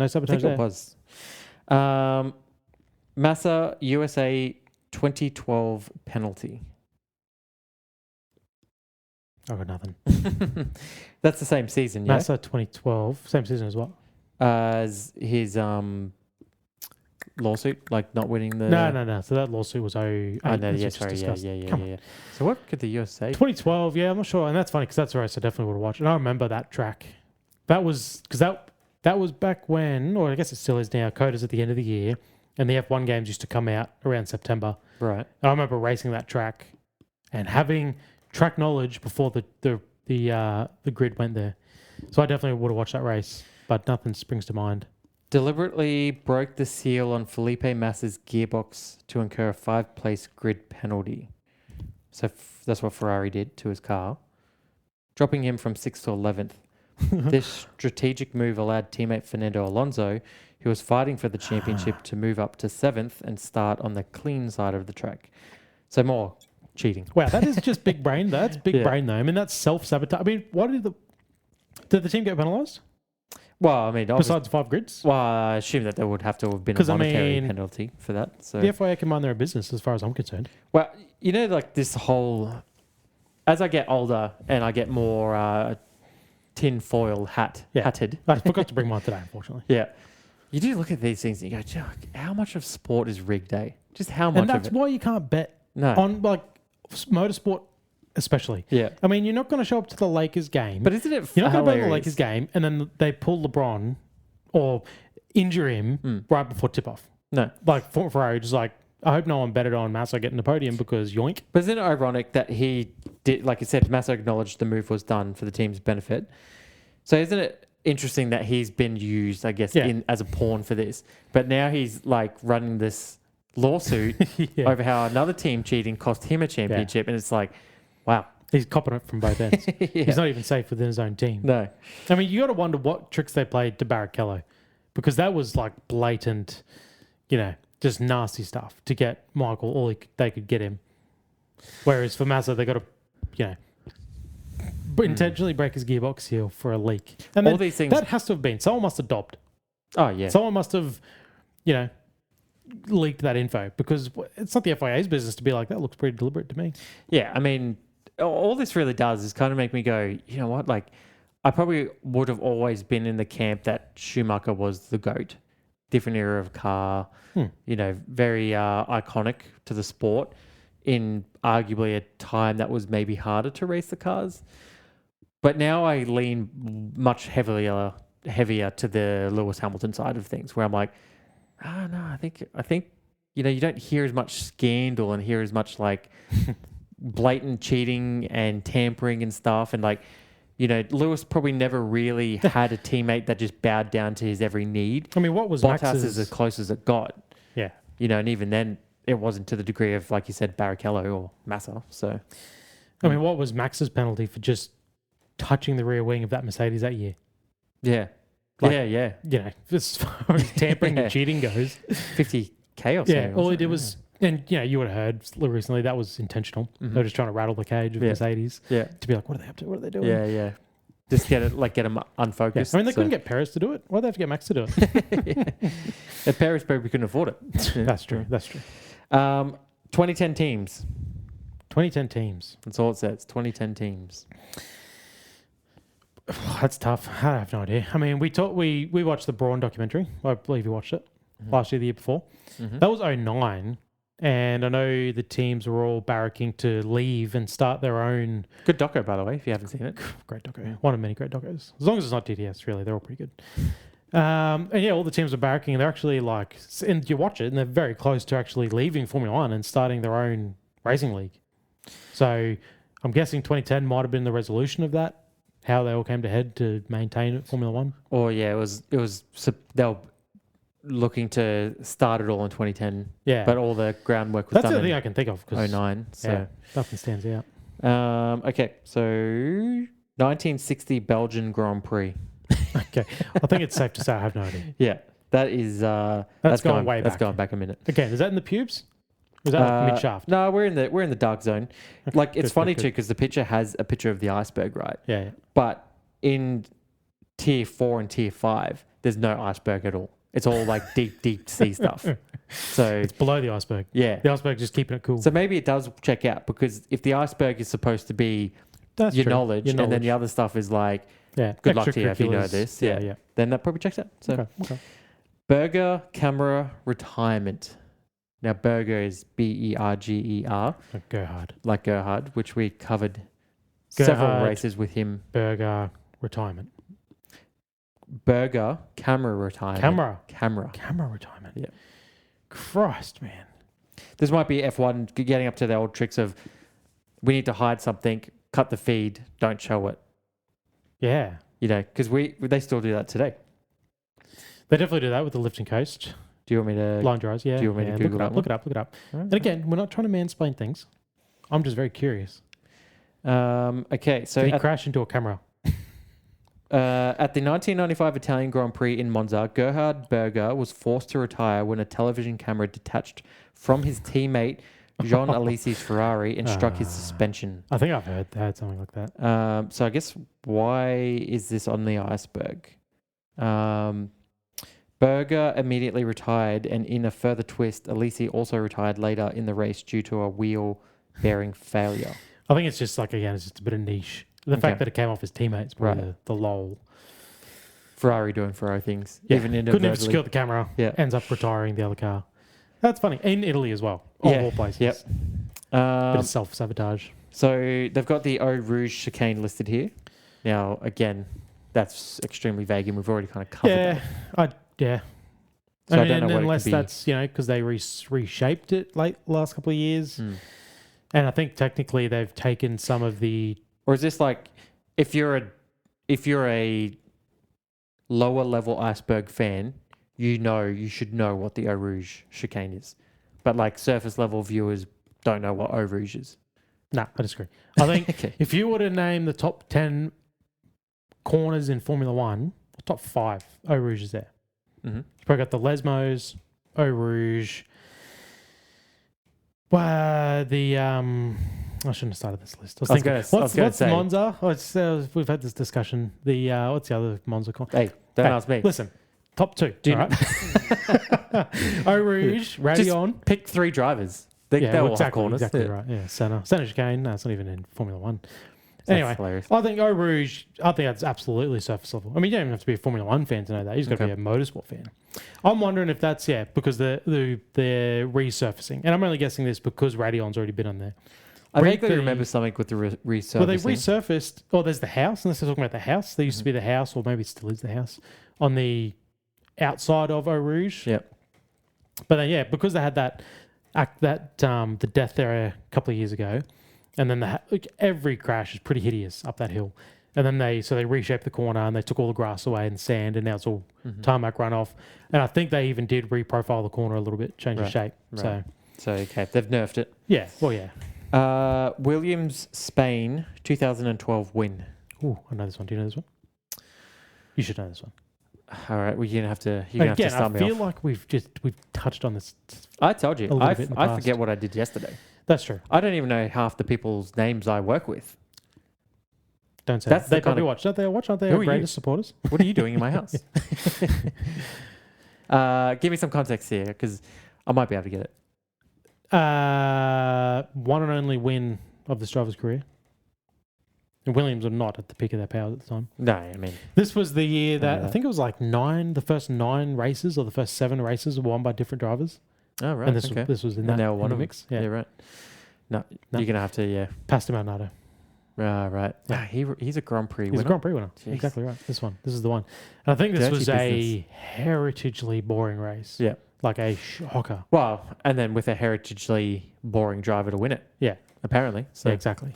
Speaker 1: sabotage
Speaker 2: I think it was. Massa USA 2012 penalty.
Speaker 1: I got nothing.
Speaker 2: That's the same season, yeah?
Speaker 1: Massa 2012. Same season as well?
Speaker 2: As his lawsuit, like not winning the...
Speaker 1: No. So that lawsuit was 08.
Speaker 2: Oh, no, yeah, sorry. Yeah. So what could the US say?
Speaker 1: 2012, yeah, I'm not sure. And that's funny because that's a race I definitely would have watched. And I remember that track. That was... Because that was back when, or I guess it still is now, Coda's at the end of the year. And the F1 games used to come out around September.
Speaker 2: Right.
Speaker 1: And I remember racing that track and having track knowledge before the grid went there. So I definitely would have watched that race, but nothing springs to mind.
Speaker 2: Deliberately broke the seal on Felipe Massa's gearbox to incur a 5-place grid penalty. So that's what Ferrari did to his car, dropping him from 6th to 11th. This strategic move allowed teammate Fernando Alonso, who was fighting for the championship, to move up to 7th and start on the clean side of the track. So more cheating.
Speaker 1: Wow, that is just big brain. That's big brain, though. I mean, that's self-sabotage. I mean, why did the team get penalised?
Speaker 2: Well, I mean...
Speaker 1: Besides 5 grids?
Speaker 2: Well, I assume that there would have to have been a monetary penalty for that. So
Speaker 1: the FIA can mind their own business as far as I'm concerned.
Speaker 2: Well, you know, like this whole... As I get older and I get more tin-foil hatted...
Speaker 1: I forgot to bring mine today, unfortunately.
Speaker 2: Yeah. You do look at these things and you go, how much of sport is rigged, eh? Just how much of it?
Speaker 1: And that's why you can't bet on, like, motorsport especially.
Speaker 2: Yeah.
Speaker 1: I mean, you're not going to show up to the Lakers game.
Speaker 2: But isn't it
Speaker 1: You're not going to bet on the Lakers game and then they pull LeBron or injure him right before tip-off.
Speaker 2: No.
Speaker 1: Like, Ferrari just like, I hope no one betted on Massa getting the podium because yoink.
Speaker 2: But isn't it ironic that he did, like you said, Massa acknowledged the move was done for the team's benefit. So isn't it interesting that he's been used, I guess, as a pawn for this? But now he's like running this lawsuit over how another team cheating cost him a championship. And it's like, wow.
Speaker 1: He's copping it from both ends. He's not even safe within his own team.
Speaker 2: No.
Speaker 1: I mean, you got to wonder what tricks they played to Barrichello because that was like blatant, just nasty stuff to get Michael all they could get him. Whereas for Massa, they got to, intentionally break his gearbox seal for a leak. And all these things... That has to have been... Someone must have dobbed.
Speaker 2: Oh, yeah.
Speaker 1: Someone must have, leaked that info because it's not the FIA's business to be like, that looks pretty deliberate to me.
Speaker 2: Yeah, I mean, all this really does is kind of make me go, you know what? Like, I probably would have always been in the camp that Schumacher was the GOAT. Different era of car, very iconic to the sport in arguably a time that was maybe harder to race the cars. But now I lean much heavier to the Lewis Hamilton side of things, where I'm like, no, I think you don't hear as much scandal and hear as much like blatant cheating and tampering and stuff, and like, Lewis probably never really had a teammate that just bowed down to his every need.
Speaker 1: I mean, what was
Speaker 2: Bottas
Speaker 1: Max's...
Speaker 2: is as close as it got.
Speaker 1: Yeah,
Speaker 2: and even then, it wasn't to the degree of, like you said, Barrichello or Massa. So,
Speaker 1: I mean, what was Max's penalty for just touching the rear wing of that Mercedes that year?
Speaker 2: Yeah.
Speaker 1: Like,
Speaker 2: yeah.
Speaker 1: As far as tampering and cheating goes.
Speaker 2: 50K or something.
Speaker 1: Yeah, all he did was, and you would have heard recently that was intentional. They were just trying to rattle the cage of Mercedes.
Speaker 2: Yeah.
Speaker 1: To be like, what are they up to? What are they doing?
Speaker 2: Yeah. Just get them unfocused.
Speaker 1: I mean, they couldn't get Perez to do it. Why'd they have to get Max to do it?
Speaker 2: And Perez probably couldn't afford it.
Speaker 1: That's true.
Speaker 2: 2010 teams.
Speaker 1: 2010 teams.
Speaker 2: That's all it says. 2010 teams.
Speaker 1: That's tough. I have no idea. I mean, we watched the Braun documentary. I believe you watched it last year, the year before.
Speaker 2: Mm-hmm.
Speaker 1: That was 09. And I know the teams were all barracking to leave and start their own.
Speaker 2: Good doco, by the way, if you haven't seen it.
Speaker 1: Great doco. One of many great docos. As long as it's not DTS, really. They're all pretty good. And yeah, all the teams are barracking and they're actually like, and you watch it and they're very close to actually leaving Formula One and starting their own racing league. So I'm guessing 2010 might have been the resolution of that, how they all came to head to maintain Formula One.
Speaker 2: Or yeah, it was they were looking to start it all in 2010.
Speaker 1: Yeah.
Speaker 2: But all the groundwork was
Speaker 1: That's
Speaker 2: done
Speaker 1: the thing I can think of.
Speaker 2: 09. So
Speaker 1: yeah, nothing stands out.
Speaker 2: Okay, so 1960 Belgian Grand Prix.
Speaker 1: Okay. I think it's safe to say I have no idea.
Speaker 2: Yeah, that is
Speaker 1: that's going way back.
Speaker 2: That's going back a minute.
Speaker 1: Again, is that in the pubes? Or is that mid shaft?
Speaker 2: No, we're in the dark zone.
Speaker 1: Okay,
Speaker 2: Like it's
Speaker 1: good,
Speaker 2: funny
Speaker 1: good,
Speaker 2: too because the picture has a picture of the iceberg, right?
Speaker 1: Yeah.
Speaker 2: But in tier 4 and tier 5, there's no iceberg at all. It's all like deep sea stuff. So
Speaker 1: It's below the iceberg.
Speaker 2: yeah.
Speaker 1: The iceberg just keeping it cool.
Speaker 2: So maybe it does check out because if the iceberg is supposed to be
Speaker 1: That's
Speaker 2: your
Speaker 1: true.
Speaker 2: knowledge, and then the other stuff is like
Speaker 1: yeah,
Speaker 2: good luck to you if you know
Speaker 1: extracurriculars.
Speaker 2: this.
Speaker 1: Yeah.
Speaker 2: Then that probably checks out. So
Speaker 1: Okay.
Speaker 2: Burger camera retirement. Now Burger is Berger,
Speaker 1: Gerhard.
Speaker 2: like Gerhard, which we covered several
Speaker 1: Gerhard.
Speaker 2: races with him.
Speaker 1: Burger retirement.
Speaker 2: Burger camera retirement.
Speaker 1: Camera retirement.
Speaker 2: Yeah.
Speaker 1: Christ, man.
Speaker 2: This might be F1 getting up to the old tricks of we need to hide something, cut the feed, don't show it.
Speaker 1: Yeah.
Speaker 2: You know, because they still do that today.
Speaker 1: They definitely do that with the lifting coast.
Speaker 2: Do you want me to?
Speaker 1: Blind your eyes, yeah.
Speaker 2: Do you want me to Google that one?
Speaker 1: Look it up. And again, we're not trying to mansplain things. I'm just very curious.
Speaker 2: Okay, so
Speaker 1: Did he crash into a camera?
Speaker 2: at the 1995 Italian Grand Prix in Monza, Gerhard Berger was forced to retire when a television camera detached from his teammate Jean Alesi's Ferrari and struck his suspension.
Speaker 1: I think I've heard something like that.
Speaker 2: So I guess why is this on the iceberg? Berger immediately retired, and in a further twist, Alesi also retired later in the race due to a wheel bearing failure.
Speaker 1: I think it's just like, again, it's just a bit of niche. The fact that it came off his teammates, probably the lol.
Speaker 2: Ferrari doing Ferrari things.
Speaker 1: Yeah.
Speaker 2: Even
Speaker 1: Couldn't even secure the camera.
Speaker 2: Yeah.
Speaker 1: Ends up retiring the other car. That's funny. In Italy as well. All places.
Speaker 2: Yep.
Speaker 1: Bit of self-sabotage.
Speaker 2: So they've got the Eau Rouge chicane listed here. Now, again, that's extremely vague, and we've already kind of covered that.
Speaker 1: Yeah.
Speaker 2: So
Speaker 1: I
Speaker 2: I don't know what
Speaker 1: unless
Speaker 2: it could be.
Speaker 1: that's, because they reshaped it last couple of years.
Speaker 2: Mm.
Speaker 1: And I think technically they've taken some of the...
Speaker 2: Or is this like, if you're a lower level iceberg fan, you should know what the Eau Rouge chicane is. But like surface level viewers don't know what Eau Rouge is.
Speaker 1: No, I disagree. I think
Speaker 2: Okay.
Speaker 1: if you were to name the top 10 corners in Formula One, the top 5, Eau Rouge is there.
Speaker 2: Mm-hmm.
Speaker 1: You've probably got the Lesmos, Eau Rouge. I shouldn't have started this list. I was thinking, what's Monza? We've had this discussion. What's the other Monza called?
Speaker 2: Hey, don't ask me.
Speaker 1: Listen, top 2. All right? Eau Rouge, Radion.
Speaker 2: Just pick 3 drivers. They all have corners.
Speaker 1: Exactly right. Yeah, Senna chicane. No, it's not even in Formula One. Anyway,
Speaker 2: hilarious.
Speaker 1: I think Eau Rouge, that's absolutely surface level. I mean, you don't even have to be a Formula One fan to know that. You've got to be a motorsport fan. I'm wondering if that's, because they're resurfacing. And I'm only guessing this because Radion's already been on there.
Speaker 2: I vaguely remember something with the resurfacing.
Speaker 1: Well, they resurfaced. Oh, there's the house. Unless they're talking about the house. There used to be the house, or maybe it still is the house, on the outside of Eau Rouge.
Speaker 2: Yep.
Speaker 1: But then, because they had the death there a couple of years ago, and then every crash is pretty hideous up that hill. And then they reshaped the corner and they took all the grass away and sand, and now it's all tarmac runoff. And I think they even did reprofile the corner a little bit, change the shape.
Speaker 2: Right. So okay, they've nerfed it.
Speaker 1: Yeah, well, yeah.
Speaker 2: Williams Spain 2012 win.
Speaker 1: Ooh, I know this one. Do you know this one? You should know this one.
Speaker 2: All right, well, you're gonna have to start me off.
Speaker 1: I feel like we've touched on this.
Speaker 2: I told you, I forget what I did yesterday.
Speaker 1: That's true.
Speaker 2: I don't even know half the people's names I work with.
Speaker 1: Don't say
Speaker 2: That's
Speaker 1: that.
Speaker 2: the
Speaker 1: They
Speaker 2: kind
Speaker 1: probably
Speaker 2: of-
Speaker 1: watch. Don't they watch? Aren't they
Speaker 2: Who
Speaker 1: our
Speaker 2: are you?
Speaker 1: greatest supporters?
Speaker 2: What are you doing in my house? Give me some context here, because I might be able to get it.
Speaker 1: One and only win of this driver's career. And Williams were not at the peak of their powers at the time.
Speaker 2: No, I mean,
Speaker 1: This was the year that
Speaker 2: that.
Speaker 1: I think it was like the first 9 races or the first 7 races were won by different drivers.
Speaker 2: oh right,
Speaker 1: And this
Speaker 2: okay.
Speaker 1: was in
Speaker 2: And
Speaker 1: that
Speaker 2: they were
Speaker 1: in
Speaker 2: one
Speaker 1: the
Speaker 2: of them.
Speaker 1: mix.
Speaker 2: Yeah,
Speaker 1: Yeah,
Speaker 2: right. No,
Speaker 1: No.
Speaker 2: you're gonna have to, yeah.
Speaker 1: Pastor Maldonado.
Speaker 2: Right.
Speaker 1: Yeah.
Speaker 2: He's a Grand Prix
Speaker 1: He's
Speaker 2: winner.
Speaker 1: a Grand Prix winner.
Speaker 2: Jeez.
Speaker 1: Exactly right. This is the one. And I think this
Speaker 2: Dirty
Speaker 1: was
Speaker 2: business.
Speaker 1: a heritagely boring race.
Speaker 2: Yeah.
Speaker 1: Like a shocker.
Speaker 2: Well, and then with a heritagely boring driver to win it.
Speaker 1: Yeah.
Speaker 2: Apparently. So
Speaker 1: Yeah, exactly.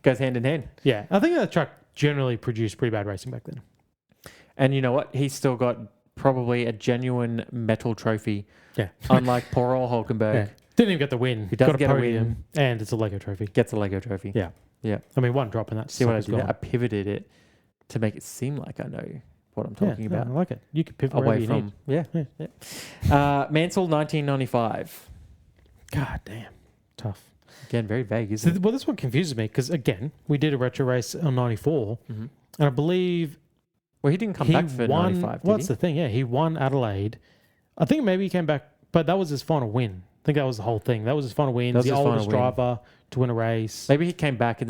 Speaker 2: goes hand in hand.
Speaker 1: Yeah. I think that truck generally produced pretty bad racing back then.
Speaker 2: And you know what? He's still got probably a genuine metal trophy.
Speaker 1: Yeah.
Speaker 2: Unlike poor old Hulkenberg.
Speaker 1: Yeah. Didn't even get the win.
Speaker 2: He doesn't
Speaker 1: got
Speaker 2: get a
Speaker 1: podium, and it's a Lego trophy.
Speaker 2: Gets a Lego trophy.
Speaker 1: Yeah.
Speaker 2: Yeah.
Speaker 1: I mean, one drop in that.
Speaker 2: See what I
Speaker 1: sucker's
Speaker 2: did there?
Speaker 1: gone.
Speaker 2: I pivoted it to make it seem like I know what I'm talking
Speaker 1: Yeah,
Speaker 2: about.
Speaker 1: I like it. You can pivot wherever
Speaker 2: Away
Speaker 1: you
Speaker 2: from,
Speaker 1: need.
Speaker 2: yeah. Mansell, 1995.
Speaker 1: God damn. Tough.
Speaker 2: Again, very vague,
Speaker 1: So,
Speaker 2: isn't it?
Speaker 1: well, this one confuses me because, again, we did a retro race on 94,
Speaker 2: Mm-hmm.
Speaker 1: and I believe
Speaker 2: Well, he didn't come
Speaker 1: he
Speaker 2: back for
Speaker 1: won.
Speaker 2: 95,
Speaker 1: Well,
Speaker 2: did
Speaker 1: that's
Speaker 2: he?
Speaker 1: the thing. Yeah, he won Adelaide. I think maybe he came back, but that was his final win. I think that was the whole thing. That was his final win.
Speaker 2: That was
Speaker 1: The
Speaker 2: his final
Speaker 1: oldest
Speaker 2: win.
Speaker 1: driver to win a race.
Speaker 2: Maybe he came back and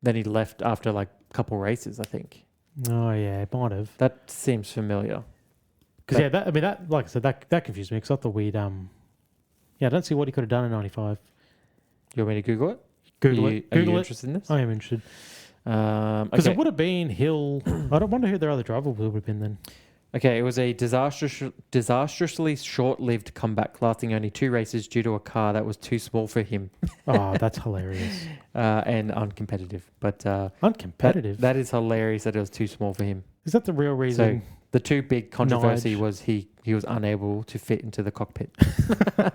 Speaker 2: then he left after like a couple races, I think.
Speaker 1: Oh yeah, it might have.
Speaker 2: That seems familiar.
Speaker 1: Because yeah, that like I said, that confused me because I thought we'd yeah, I don't see what he could have done in 95.
Speaker 2: You want me to Google it?
Speaker 1: Google
Speaker 2: Are
Speaker 1: it.
Speaker 2: you
Speaker 1: Google it.
Speaker 2: interested in this?
Speaker 1: I am interested because
Speaker 2: Okay.
Speaker 1: it would have been Hill. I don't wonder who their other driver would have been then.
Speaker 2: Okay, it was a disastrously short-lived comeback lasting only 2 races due to a car that was too small for him
Speaker 1: Oh, that's hilarious.
Speaker 2: and uncompetitive. But
Speaker 1: Uncompetitive.
Speaker 2: that is hilarious that it was too small for him.
Speaker 1: Is that the real reason?
Speaker 2: The two big controversy
Speaker 1: Nige.
Speaker 2: was he was unable to fit into the cockpit.
Speaker 1: I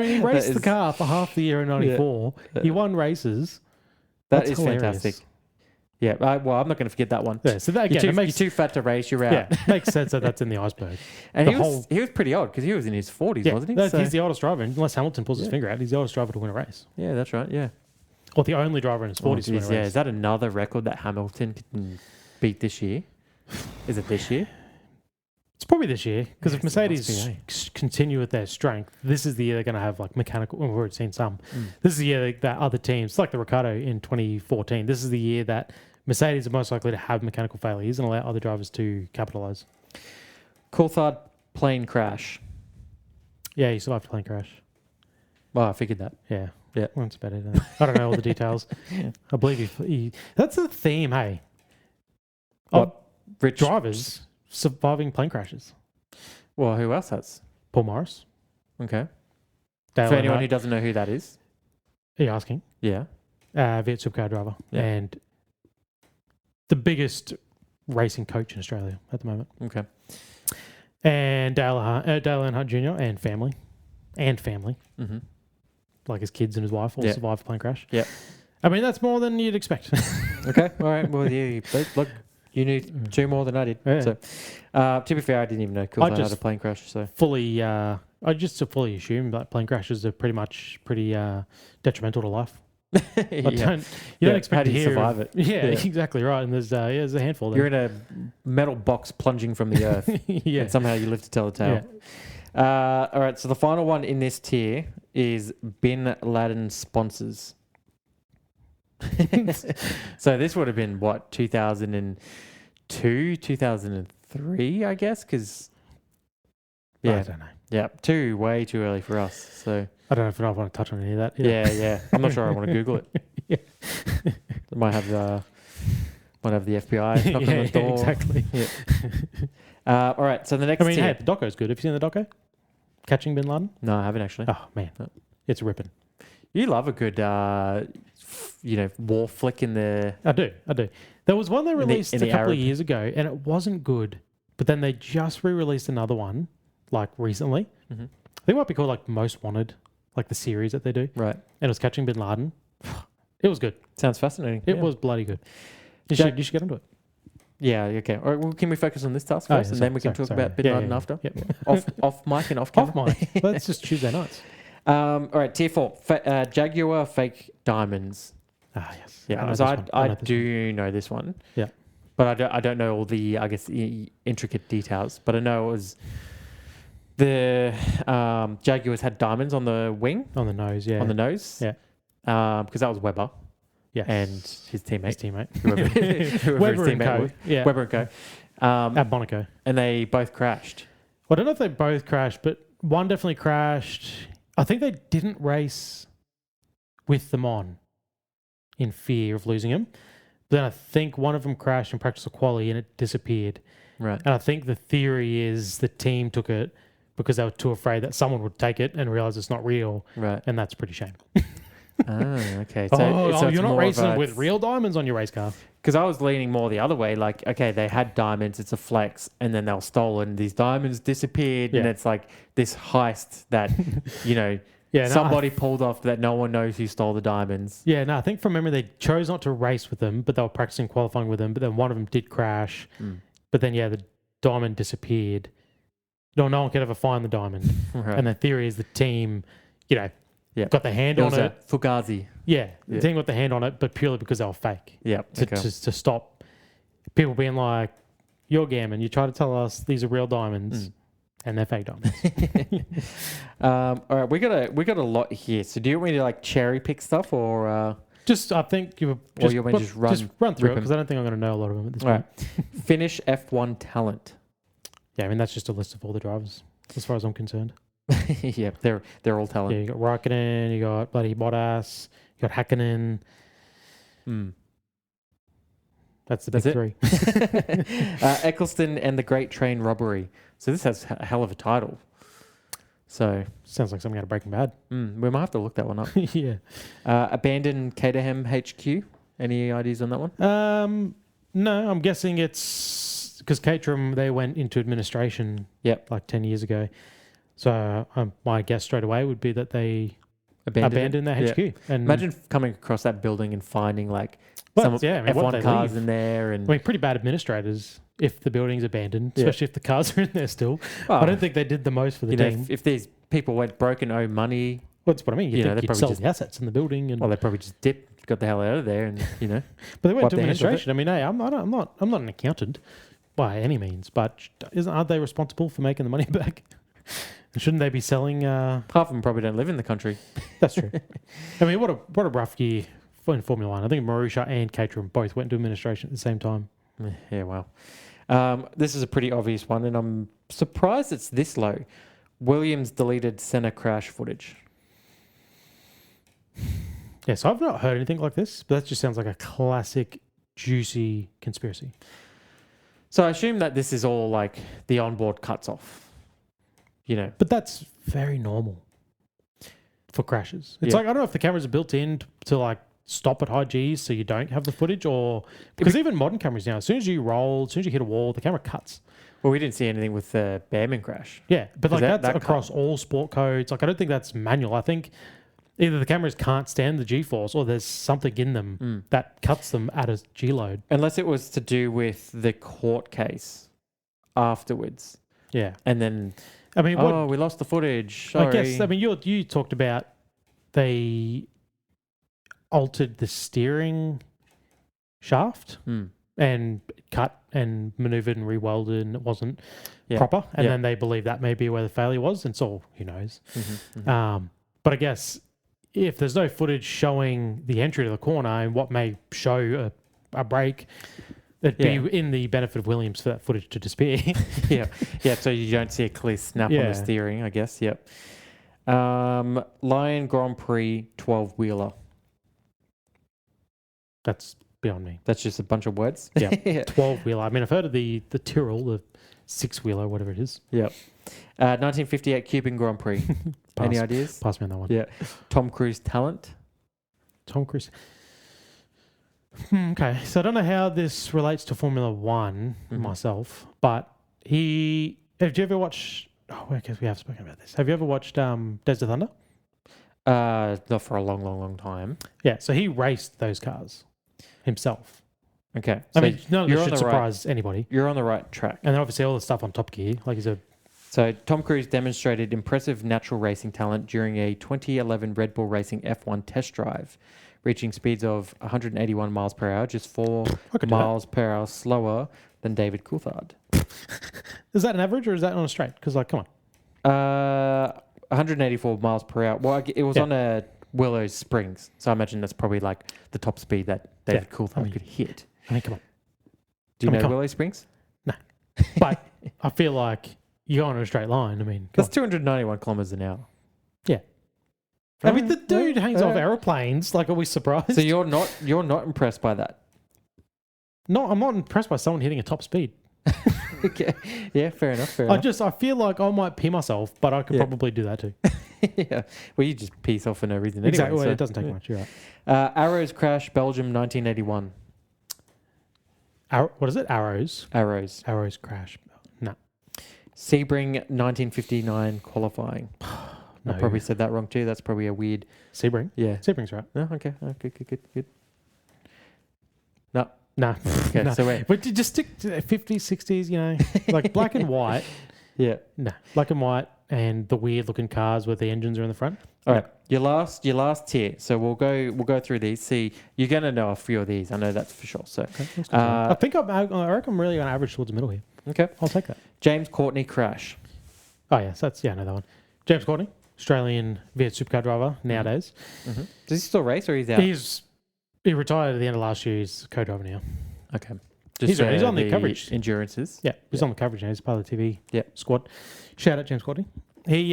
Speaker 1: mean, he raced
Speaker 2: That
Speaker 1: the
Speaker 2: is-
Speaker 1: car for half the year in '94. He won races.
Speaker 2: That
Speaker 1: That's
Speaker 2: is
Speaker 1: hilarious.
Speaker 2: fantastic. Yeah, well, I'm not going to forget that one.
Speaker 1: Yeah, so that
Speaker 2: You're
Speaker 1: again,
Speaker 2: too,
Speaker 1: it makes
Speaker 2: you're too fat to race, you're out.
Speaker 1: yeah, makes sense that that's in the Iceberg.
Speaker 2: And
Speaker 1: The
Speaker 2: he was pretty old because he was in his 40s,
Speaker 1: Yeah,
Speaker 2: wasn't he? So-
Speaker 1: he's the oldest driver, unless Hamilton pulls his
Speaker 2: Yeah.
Speaker 1: finger out. He's the oldest driver to win a race,
Speaker 2: yeah, that's right. Yeah.
Speaker 1: or the only driver in his 40s to win a
Speaker 2: geez, yeah,
Speaker 1: race.
Speaker 2: is that another record that Hamilton can beat this year? Is it this year?
Speaker 1: It's probably this year because if
Speaker 2: Yes, it must
Speaker 1: Mercedes
Speaker 2: be,
Speaker 1: continue with their strength, this is the year they're going to have like mechanical. Well, we've already seen some.
Speaker 2: Mm.
Speaker 1: This is the year that other teams, like the Ricardo in 2014, this is the year that Mercedes are most likely to have mechanical failures and allow other drivers to capitalize.
Speaker 2: Coulthard plane crash.
Speaker 1: Yeah, he survived a plane crash.
Speaker 2: Well, I figured that.
Speaker 1: Yeah.
Speaker 2: Yeah.
Speaker 1: Well, that's about it. I don't know all the details. I believe he that's the theme, hey. Of
Speaker 2: Rich
Speaker 1: drivers surviving plane crashes.
Speaker 2: Well, who else has?
Speaker 1: Paul Morris.
Speaker 2: Okay.
Speaker 1: Dale
Speaker 2: For anyone
Speaker 1: Earnhardt.
Speaker 2: who doesn't know who that is.
Speaker 1: Are you asking?
Speaker 2: Yeah.
Speaker 1: Viet supercar driver.
Speaker 2: Yeah.
Speaker 1: And the biggest racing coach in Australia at the moment.
Speaker 2: Okay.
Speaker 1: And Dale Earnhardt Jr. and family.
Speaker 2: Mm-hmm.
Speaker 1: Like his kids and his wife all
Speaker 2: Yeah.
Speaker 1: survived a plane crash.
Speaker 2: Yeah.
Speaker 1: I mean, that's more than you'd expect.
Speaker 2: Okay. All right. Well, yeah. Look, you knew 2 more than I did.
Speaker 1: Yeah.
Speaker 2: So, to be fair, I didn't even know Coulthard had a
Speaker 1: just-
Speaker 2: plane crash. So,
Speaker 1: I just fully assume that plane crashes are pretty detrimental to life. I
Speaker 2: yeah.
Speaker 1: don't, you
Speaker 2: Yeah,
Speaker 1: don't expect
Speaker 2: how
Speaker 1: to
Speaker 2: do you
Speaker 1: hear
Speaker 2: survive it?
Speaker 1: Yeah,
Speaker 2: Yeah.
Speaker 1: exactly right. And there's a handful
Speaker 2: You're
Speaker 1: there.
Speaker 2: in a metal box plunging from the earth,
Speaker 1: Yeah.
Speaker 2: and somehow you live to tell the tale. All right. So the final one in this tier is Bin Laden sponsors. So this would have been what 2002, 2003, I guess, because
Speaker 1: I
Speaker 2: yeah,
Speaker 1: don't know.
Speaker 2: yeah, way too early for us. So
Speaker 1: I don't know if I want to touch on any of that.
Speaker 2: yeah. I'm not sure I want to Google it.
Speaker 1: Yeah.
Speaker 2: It might have the FBI knocking on the door.
Speaker 1: Exactly.
Speaker 2: All right. So the next
Speaker 1: I mean,
Speaker 2: tier.
Speaker 1: hey, the doco's good. Have you seen the doco? Catching Bin Laden?
Speaker 2: No, I haven't actually.
Speaker 1: Oh man,
Speaker 2: No.
Speaker 1: it's ripping.
Speaker 2: You love a good, war flick in the.
Speaker 1: I do. There was one they
Speaker 2: the-
Speaker 1: released
Speaker 2: in
Speaker 1: a
Speaker 2: the
Speaker 1: couple of
Speaker 2: Arab-
Speaker 1: years ago, and it wasn't good. But then they just re-released another one, like recently.
Speaker 2: Mhm.
Speaker 1: I think it might be called like Most Wanted, like the series that they do.
Speaker 2: Right.
Speaker 1: And it was Catching Bin Laden. It was good.
Speaker 2: Sounds fascinating.
Speaker 1: It
Speaker 2: Yeah.
Speaker 1: was bloody good. You
Speaker 2: Jack-
Speaker 1: should get into it.
Speaker 2: Yeah. Okay. All right. Well, can we focus on this task
Speaker 1: Oh,
Speaker 2: first,
Speaker 1: yeah,
Speaker 2: and then we can
Speaker 1: sorry,
Speaker 2: talk
Speaker 1: sorry.
Speaker 2: about Bin
Speaker 1: Yeah,
Speaker 2: Laden
Speaker 1: yeah,
Speaker 2: after?
Speaker 1: Yep.
Speaker 2: Off mic and off camera.
Speaker 1: Off mic. Let's just Tuesday nights.
Speaker 2: All right. Tier 4. Jaguar fake diamonds.
Speaker 1: Ah, yes.
Speaker 2: Yeah,
Speaker 1: know
Speaker 2: so
Speaker 1: this one.
Speaker 2: I
Speaker 1: know this one.
Speaker 2: do know this one.
Speaker 1: Yeah.
Speaker 2: But I don't know all the, I guess, intricate details. But I know it was the Jaguars had diamonds on the wing,
Speaker 1: On the nose, yeah.
Speaker 2: on the nose.
Speaker 1: Yeah.
Speaker 2: Because that was Weber
Speaker 1: Yes.
Speaker 2: and his teammate.
Speaker 1: his teammate.
Speaker 2: Whoever
Speaker 1: Weber
Speaker 2: his
Speaker 1: and
Speaker 2: teammate
Speaker 1: Co.
Speaker 2: was.
Speaker 1: Yeah.
Speaker 2: Weber and Co.
Speaker 1: At Monaco.
Speaker 2: And they both crashed.
Speaker 1: Well, I don't know if they both crashed, but one definitely crashed. I think they didn't race with them on in fear of losing him. Then I think one of them crashed in practice or quali and it disappeared.
Speaker 2: Right.
Speaker 1: And I think the theory is the team took it because they were too afraid that someone would take it and realize it's not real.
Speaker 2: Right.
Speaker 1: And that's pretty shame.
Speaker 2: Okay.
Speaker 1: So,
Speaker 2: it's
Speaker 1: you're not
Speaker 2: more of
Speaker 1: racing
Speaker 2: a-
Speaker 1: with real diamonds on your race car.
Speaker 2: Because I was leaning more the other way. Like, okay, they had diamonds, it's a flex, and then they were stolen. These diamonds disappeared, and
Speaker 1: Yeah.
Speaker 2: it's like this heist that,
Speaker 1: Yeah, no,
Speaker 2: somebody pulled off that no one knows who stole the diamonds.
Speaker 1: Yeah, no, I think from memory they chose not to race with them, but they were practicing qualifying with them. But then one of them did crash. But then, yeah, the diamond disappeared. No one could ever find the diamond.
Speaker 2: Right.
Speaker 1: And the theory is the team,
Speaker 2: Yeah.
Speaker 1: got their hand
Speaker 2: It
Speaker 1: on
Speaker 2: was
Speaker 1: it.
Speaker 2: a Fugazi.
Speaker 1: Yeah, the
Speaker 2: Yeah.
Speaker 1: team got their hand on it, but purely because they were fake.
Speaker 2: Yeah. Okay.
Speaker 1: To stop people being like, you're gammon. You try to tell us these are real diamonds, and they're fake diamonds.
Speaker 2: All right, we got a lot here. So do you want me to like cherry pick stuff or?
Speaker 1: I think you were
Speaker 2: Or you want me to just
Speaker 1: run through it
Speaker 2: rip 'em?
Speaker 1: because I don't think I'm going to know a lot of them at this
Speaker 2: All
Speaker 1: point.
Speaker 2: right. Finnish F1 talent.
Speaker 1: Yeah, I mean that's just a list of all the drivers, as far as I'm concerned.
Speaker 2: Yeah, they're all talent.
Speaker 1: Yeah, you got Raikkonen, you got bloody Bottas, you got Hakkinen. That's the big
Speaker 2: That's
Speaker 1: three.
Speaker 2: Eccleston and the Great Train Robbery. So this has a hell of a title. So
Speaker 1: Sounds like something out of Breaking Bad.
Speaker 2: we might have to look that one up.
Speaker 1: Yeah.
Speaker 2: Abandoned Caterham HQ. Any ideas on that one?
Speaker 1: No, I'm guessing it's because Caterham, they went into administration like 10 years ago. So my guess straight away would be that they abandoned their HQ.
Speaker 2: Yeah.
Speaker 1: And
Speaker 2: Imagine coming across that building and finding like
Speaker 1: Well,
Speaker 2: some
Speaker 1: yeah, I mean, what
Speaker 2: F1
Speaker 1: they
Speaker 2: cars
Speaker 1: leave?
Speaker 2: in there. And
Speaker 1: I mean, pretty bad administrators if the building's abandoned, especially if the cars are in there still.
Speaker 2: Well,
Speaker 1: I don't think they did the most for the team.
Speaker 2: if these people went broke and owe money,
Speaker 1: Well, that's what I mean.
Speaker 2: they
Speaker 1: You'd
Speaker 2: probably
Speaker 1: sell
Speaker 2: just-
Speaker 1: the assets in the building. And
Speaker 2: well, they probably just dipped, got the hell out of there, and
Speaker 1: but they went
Speaker 2: wipe
Speaker 1: to
Speaker 2: their hands of it.
Speaker 1: administration. I mean, hey, I'm not an accountant by any means, but aren't they responsible for making the money back? And shouldn't they be selling?
Speaker 2: half of them probably don't live in the country.
Speaker 1: That's true. I mean, what a rough year in Formula One. I think Marussia and Caterham both went into administration at the same time.
Speaker 2: Yeah, wow. This is a pretty obvious one, and I'm surprised it's this low. Williams deleted Senna crash footage.
Speaker 1: Yeah, so I've not heard anything like this, but that just sounds like a classic juicy conspiracy.
Speaker 2: So I assume that this is all like the onboard cuts off.
Speaker 1: But that's very normal for crashes. It's
Speaker 2: Yeah.
Speaker 1: like, I don't know if the cameras are built in to like stop at high Gs so you don't have the footage, or because even modern cameras now, as soon as you roll, as soon as you hit a wall, the camera cuts.
Speaker 2: Well, we didn't see anything with the Behrman crash.
Speaker 1: Yeah, but like
Speaker 2: that
Speaker 1: that's
Speaker 2: cut?
Speaker 1: across all sport codes. Like I don't think that's manual. I think either the cameras can't stand the G-force or there's something in them that cuts them at a G-load.
Speaker 2: Unless it was to do with the court case afterwards.
Speaker 1: Yeah.
Speaker 2: And then,
Speaker 1: I mean,
Speaker 2: we lost the footage. Sorry.
Speaker 1: I guess, I mean, you talked about they altered the steering shaft and cut and maneuvered and rewelded and it wasn't proper. And then they believe that may be where the failure was. And so who knows? But I guess if there's no footage showing the entry to the corner and what may show a break, it'd be in the benefit of Williams for that footage to disappear.
Speaker 2: Yeah, so you don't see a clear snap on the steering, I guess. Yep. Lion Grand Prix 12-wheeler.
Speaker 1: That's beyond me.
Speaker 2: That's just a bunch of words.
Speaker 1: Yeah. 12-wheeler. I mean, I've heard of the Tyrrell, the 6-wheeler, whatever it is.
Speaker 2: Yep. 1958 Cuban Grand Prix. Any ideas?
Speaker 1: Pass me on that one.
Speaker 2: Yeah. Tom Cruise talent.
Speaker 1: Tom Cruise. Okay, so I don't know how this relates to Formula One myself, but have you ever watched? Oh, I guess we have spoken about this. Have you ever watched Days of Thunder?
Speaker 2: Not for a long, long, long time.
Speaker 1: Yeah, so he raced those cars himself.
Speaker 2: Okay,
Speaker 1: I mean, none of
Speaker 2: you're
Speaker 1: this
Speaker 2: on
Speaker 1: should
Speaker 2: the right-
Speaker 1: surprise anybody.
Speaker 2: You're on the right track.
Speaker 1: And then obviously all the stuff on Top Gear, like
Speaker 2: So Tom Cruise demonstrated impressive natural racing talent during a 2011 Red Bull Racing F1 test drive, reaching speeds of 181 miles per hour, just 4
Speaker 1: I could do that.
Speaker 2: miles per hour slower than David Coulthard.
Speaker 1: Is that an average or is that on a straight? Because, like, come on.
Speaker 2: 184 miles per hour. Well, it was on a Willows Springs, so I imagine that's probably like the top speed that David Coulthard could hit.
Speaker 1: I mean, come on.
Speaker 2: Do you know Willow Springs?
Speaker 1: No. But I feel like you go on a straight line. I mean,
Speaker 2: That's 291 kilometers an hour.
Speaker 1: Yeah. I mean, the dude hangs off aeroplanes. Like, are we surprised?
Speaker 2: So you're not impressed by that?
Speaker 1: No, I'm not impressed by someone hitting a top speed.
Speaker 2: Okay. Yeah, fair enough.
Speaker 1: I feel like I might pee myself, but I could probably do that too.
Speaker 2: Yeah. Well, you just piece off for no reason anyway.
Speaker 1: Exactly.
Speaker 2: So,
Speaker 1: it doesn't take much. You're right.
Speaker 2: Arrows crash, Belgium, 1981.
Speaker 1: What is it? Arrows crash. No.
Speaker 2: Sebring, 1959 qualifying.
Speaker 1: No.
Speaker 2: I probably said that wrong too. That's probably a weird.
Speaker 1: Sebring?
Speaker 2: Yeah.
Speaker 1: Sebring's right.
Speaker 2: Oh, okay. Oh, good. No.
Speaker 1: No.
Speaker 2: Okay,
Speaker 1: no.
Speaker 2: so wait.
Speaker 1: But you just stick to the 50s, 60s, you know, like black and white.
Speaker 2: Yeah.
Speaker 1: No. Black and white and the weird looking cars where the engines are in the front.
Speaker 2: All right. Your last tier. So we'll go through these. See, you're gonna know a few of these. I know that's for sure. So
Speaker 1: I reckon I'm really on average towards the middle here.
Speaker 2: Okay.
Speaker 1: I'll take that.
Speaker 2: James Courtney crash.
Speaker 1: Oh yes, I know that one. James Courtney, Australian Viet supercar driver nowadays.
Speaker 2: Mm-hmm. Does he still race or he's out?
Speaker 1: He retired at the end of last year. He's a co-driver now.
Speaker 2: Okay.
Speaker 1: He's on the coverage.
Speaker 2: Endurances.
Speaker 1: Yeah, he's on the coverage now. He's part of the TV
Speaker 2: squad.
Speaker 1: Shout out James Courtney. He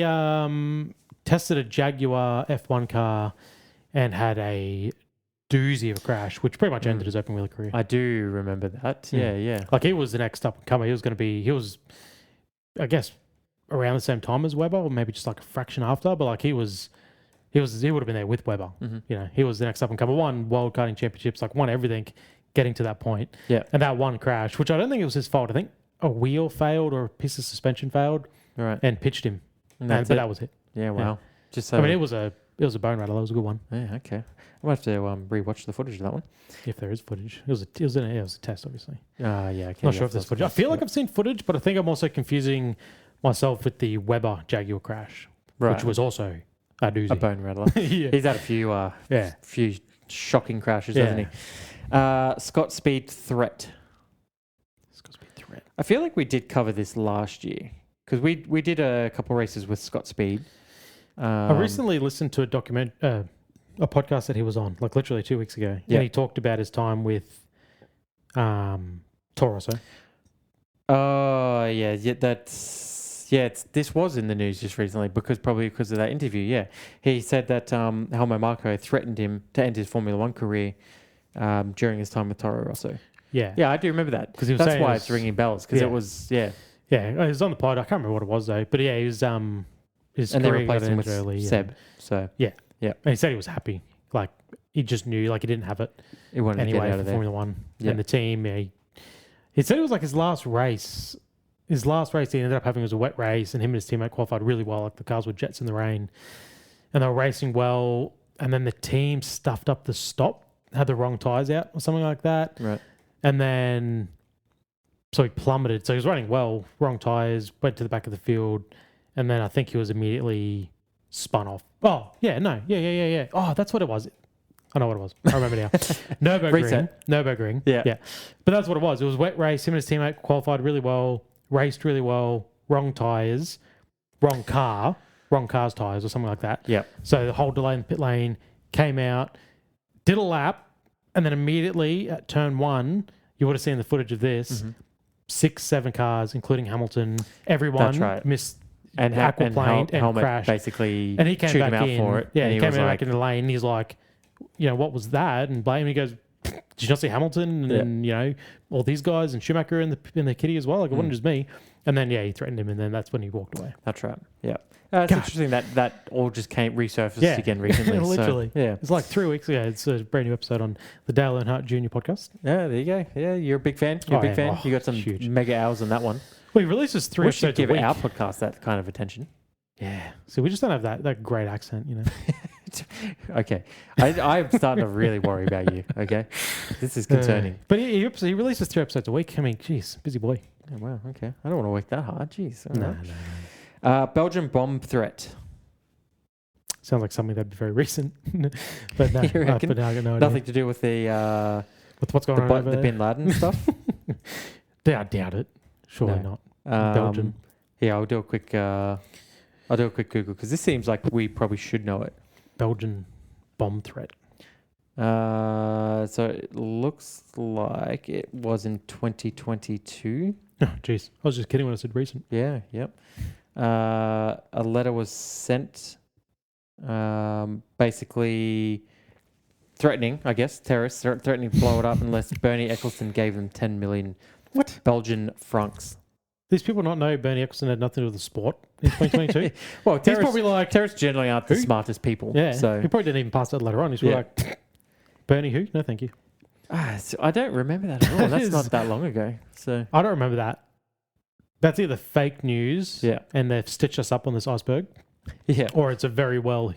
Speaker 1: tested a Jaguar F1 car and had a doozy of a crash, which pretty much ended his open wheeler career.
Speaker 2: I do remember that. Yeah.
Speaker 1: Like he was the next up and comer. He was, I guess, around the same time as Webber, or maybe just like a fraction after. But like he would have been there with Webber.
Speaker 2: Mm-hmm.
Speaker 1: You know, he was the next up and comer. Won world karting championships, like won everything, getting to that point.
Speaker 2: Yeah.
Speaker 1: And that one crash, which I don't think it was his fault. I think a wheel failed or a piece of suspension failed,
Speaker 2: right,
Speaker 1: and pitched him.
Speaker 2: But
Speaker 1: that was it.
Speaker 2: Yeah. Wow.
Speaker 1: Yeah.
Speaker 2: Just so.
Speaker 1: I mean, it was a bone rattler. That was a good one.
Speaker 2: Yeah. Okay. I might have to rewatch the footage of that one.
Speaker 1: If there is footage, it was a test, obviously.
Speaker 2: Yeah. Okay.
Speaker 1: Not sure if there's footage. I feel like I've seen footage, but I think I'm also confusing myself with the Webber Jaguar crash, which was also a doozy.
Speaker 2: A bone rattler.
Speaker 1: Yeah.
Speaker 2: He's had a few shocking crashes, hasn't he? Scott Speed threat. I feel like we did cover this last year because we did a couple races with Scott Speed.
Speaker 1: I recently listened to a podcast that he was on, like literally 2 weeks ago.
Speaker 2: Yeah.
Speaker 1: And he talked about his time with Toro Rosso.
Speaker 2: Oh, yeah. This was in the news just recently because of that interview. Yeah. He said that Helmut Marko threatened him to end his Formula One career during his time with Toro Rosso. Yeah. Yeah, I do remember that. Because that's why it's ringing bells. Because it was,
Speaker 1: Yeah, it was on the pod. I can't remember what it was, though. But yeah, he was... his
Speaker 2: and they
Speaker 1: career
Speaker 2: replaced him with
Speaker 1: early,
Speaker 2: Seb. So
Speaker 1: yeah.
Speaker 2: And
Speaker 1: he said he was happy. Like, he just knew, like, he didn't have it
Speaker 2: he wanted
Speaker 1: anyway
Speaker 2: to get out
Speaker 1: for
Speaker 2: of there.
Speaker 1: Formula One. Yeah. And the team, he said it was like his last race. His last race he ended up having was a wet race, and him and his teammate qualified really well. Like, the cars were jets in the rain. And they were racing well, and then the team stuffed up the stop, had the wrong tyres out or something like that.
Speaker 2: Right.
Speaker 1: And then... So he plummeted. So he was running well, wrong tyres, went to the back of the field, and then I think he was immediately spun off. Oh, yeah, no. Yeah. Oh, that's what it was. I know what it was. I remember now. Nürburgring. Yeah. But that's what it was. It was wet race. Him and his teammate qualified really well, raced really well, wrong tyres, wrong car's tyres or something like that.
Speaker 2: Yeah.
Speaker 1: So the whole delay in the pit lane, came out, did a lap, and then immediately at turn one, you would have seen the footage of this, 6-7 cars, including Hamilton, everyone missed
Speaker 2: and
Speaker 1: aquaplaned and crashed.
Speaker 2: Basically,
Speaker 1: and he came
Speaker 2: back
Speaker 1: back in
Speaker 2: for it.
Speaker 1: Yeah, he came back in the lane. And he's like, what was that? And blame. He goes, did you not see Hamilton and all these guys and Schumacher in the kitty as well? Like it wasn't just me. And then he threatened him, and then that's when he walked away.
Speaker 2: That's right. Yeah, it's interesting that all just resurfaced again recently.
Speaker 1: Literally.
Speaker 2: So,
Speaker 1: it's like 3 weeks ago. It's a brand new episode on the Dale Earnhardt Jr. podcast.
Speaker 2: Yeah, there you go. Yeah, you're a big fan. You got some
Speaker 1: huge
Speaker 2: mega hours on that one.
Speaker 1: Well, he releases 3 episodes a week.
Speaker 2: We should give our podcast that kind of attention.
Speaker 1: Yeah. So we just don't have that great accent,
Speaker 2: Okay. I'm starting to really worry about you, okay? This is concerning.
Speaker 1: But he releases 3 episodes a week. I mean, geez, busy boy.
Speaker 2: Oh, wow, okay. I don't want to work that hard. Jeez.
Speaker 1: No.
Speaker 2: Belgian bomb threat.
Speaker 1: Sounds like something that'd be very recent. But no,
Speaker 2: You reckon?
Speaker 1: but no, I got no
Speaker 2: Nothing
Speaker 1: idea.
Speaker 2: to do with the
Speaker 1: With what's going on over
Speaker 2: the
Speaker 1: there?
Speaker 2: Bin Laden stuff.
Speaker 1: Yeah, I doubt it. Surely
Speaker 2: No.
Speaker 1: not. Belgium.
Speaker 2: Yeah, I'll do a quick Google because this seems like we probably should know it.
Speaker 1: Belgian bomb threat.
Speaker 2: So it looks like it was in 2022.
Speaker 1: Oh, jeez. I was just kidding when I said recent.
Speaker 2: Yeah, yep. A letter was sent, basically threatening, I guess, terrorists threatening to blow it up unless Bernie Ecclestone gave them 10 million
Speaker 1: What?
Speaker 2: Belgian francs.
Speaker 1: These people not know Bernie Ecclestone had nothing to do with the sport in 2022.
Speaker 2: Well,
Speaker 1: He's probably like,
Speaker 2: terrorists generally aren't the
Speaker 1: Who?
Speaker 2: smartest people.
Speaker 1: yeah.
Speaker 2: So
Speaker 1: He probably didn't even pass that letter on. He's
Speaker 2: Yeah.
Speaker 1: like, Bernie who? No, thank you.
Speaker 2: So I don't remember that at all. That's
Speaker 1: is-
Speaker 2: not that long ago. So
Speaker 1: I don't remember that. That's either fake news
Speaker 2: yeah,
Speaker 1: and they've stitched us up on this iceberg,
Speaker 2: yeah.
Speaker 1: or it's a very well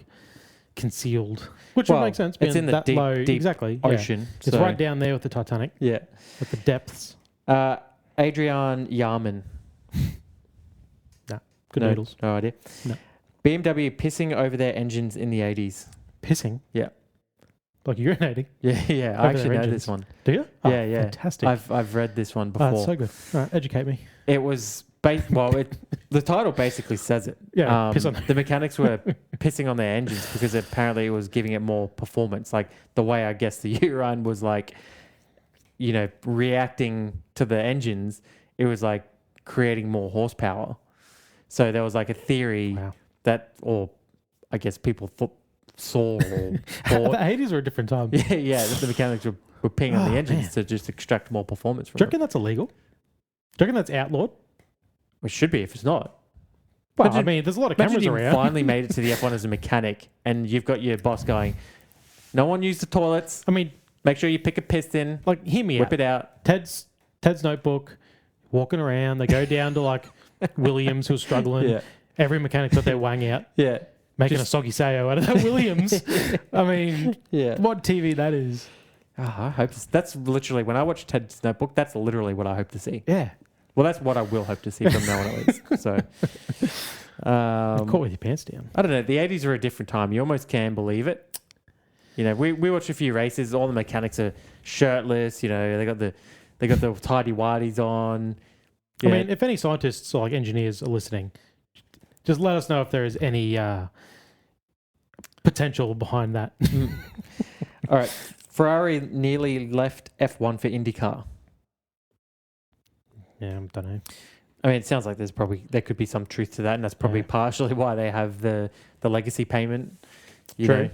Speaker 1: concealed, which would
Speaker 2: Well,
Speaker 1: make sense.
Speaker 2: it's
Speaker 1: being
Speaker 2: in the
Speaker 1: that
Speaker 2: deep,
Speaker 1: low,
Speaker 2: deep
Speaker 1: exactly. Yeah.
Speaker 2: Ocean.
Speaker 1: It's
Speaker 2: so,
Speaker 1: right down there with the Titanic,
Speaker 2: Yeah.
Speaker 1: with the depths.
Speaker 2: Adrian Yarman.
Speaker 1: Good
Speaker 2: no,
Speaker 1: noodles.
Speaker 2: No idea.
Speaker 1: No.
Speaker 2: BMW pissing over their engines in the 80s.
Speaker 1: Pissing.
Speaker 2: Yeah.
Speaker 1: Like urinating.
Speaker 2: Yeah, yeah. I
Speaker 1: Over
Speaker 2: actually
Speaker 1: their
Speaker 2: know
Speaker 1: engines.
Speaker 2: this one.
Speaker 1: Do you?
Speaker 2: Yeah, yeah.
Speaker 1: Fantastic.
Speaker 2: I've read this one before.
Speaker 1: Oh, that's so good. All right, educate me.
Speaker 2: It was the title basically says it.
Speaker 1: Yeah, piss on.
Speaker 2: The mechanics were pissing on their engines because apparently it was giving it more performance. Like the way I guess the urine was like, reacting to the engines, it was like creating more horsepower. So there was like a theory
Speaker 1: Wow.
Speaker 2: that, or I guess people saw or
Speaker 1: The
Speaker 2: thought,
Speaker 1: 80s were a different time.
Speaker 2: yeah, that the mechanics were peeing on
Speaker 1: Oh,
Speaker 2: the engines
Speaker 1: man.
Speaker 2: to just extract more performance
Speaker 1: Do
Speaker 2: from
Speaker 1: you
Speaker 2: it.
Speaker 1: reckon that's illegal? Do you reckon that's outlawed?
Speaker 2: It should be if it's not.
Speaker 1: Well,
Speaker 2: Imagine-
Speaker 1: I mean, there's a lot of
Speaker 2: Imagine
Speaker 1: cameras
Speaker 2: you
Speaker 1: around.
Speaker 2: finally made it to the F1 as a mechanic and you've got your boss going, no one use the toilets.
Speaker 1: I mean,
Speaker 2: Make sure you pick a piston,
Speaker 1: like, hear me
Speaker 2: whip
Speaker 1: out.
Speaker 2: it out.
Speaker 1: Ted's notebook, walking around. They go down to like Williams, who's struggling. Every mechanic's got their wang out,
Speaker 2: Yeah.
Speaker 1: making
Speaker 2: Just-
Speaker 1: a soggy sayo out of that Williams. I mean,
Speaker 2: Yeah.
Speaker 1: what TV that is.
Speaker 2: I hope that's literally, when I watch Ted's Notebook, that's literally what I hope to see.
Speaker 1: Yeah.
Speaker 2: Well, that's what I will hope to see from now on at least. So,
Speaker 1: Caught with your pants down.
Speaker 2: I don't know. The 80s are a different time. You almost can believe it. We watched a few races. All the mechanics are shirtless. They got the tidy whities on.
Speaker 1: I mean, if any scientists or like engineers are listening, just let us know if there is any potential behind that.
Speaker 2: All right. Ferrari nearly left F1 for IndyCar.
Speaker 1: Yeah, I don't know.
Speaker 2: I mean, it sounds like there could be some truth to that, and that's probably
Speaker 1: Yeah.
Speaker 2: partially why they have the legacy payment.
Speaker 1: True.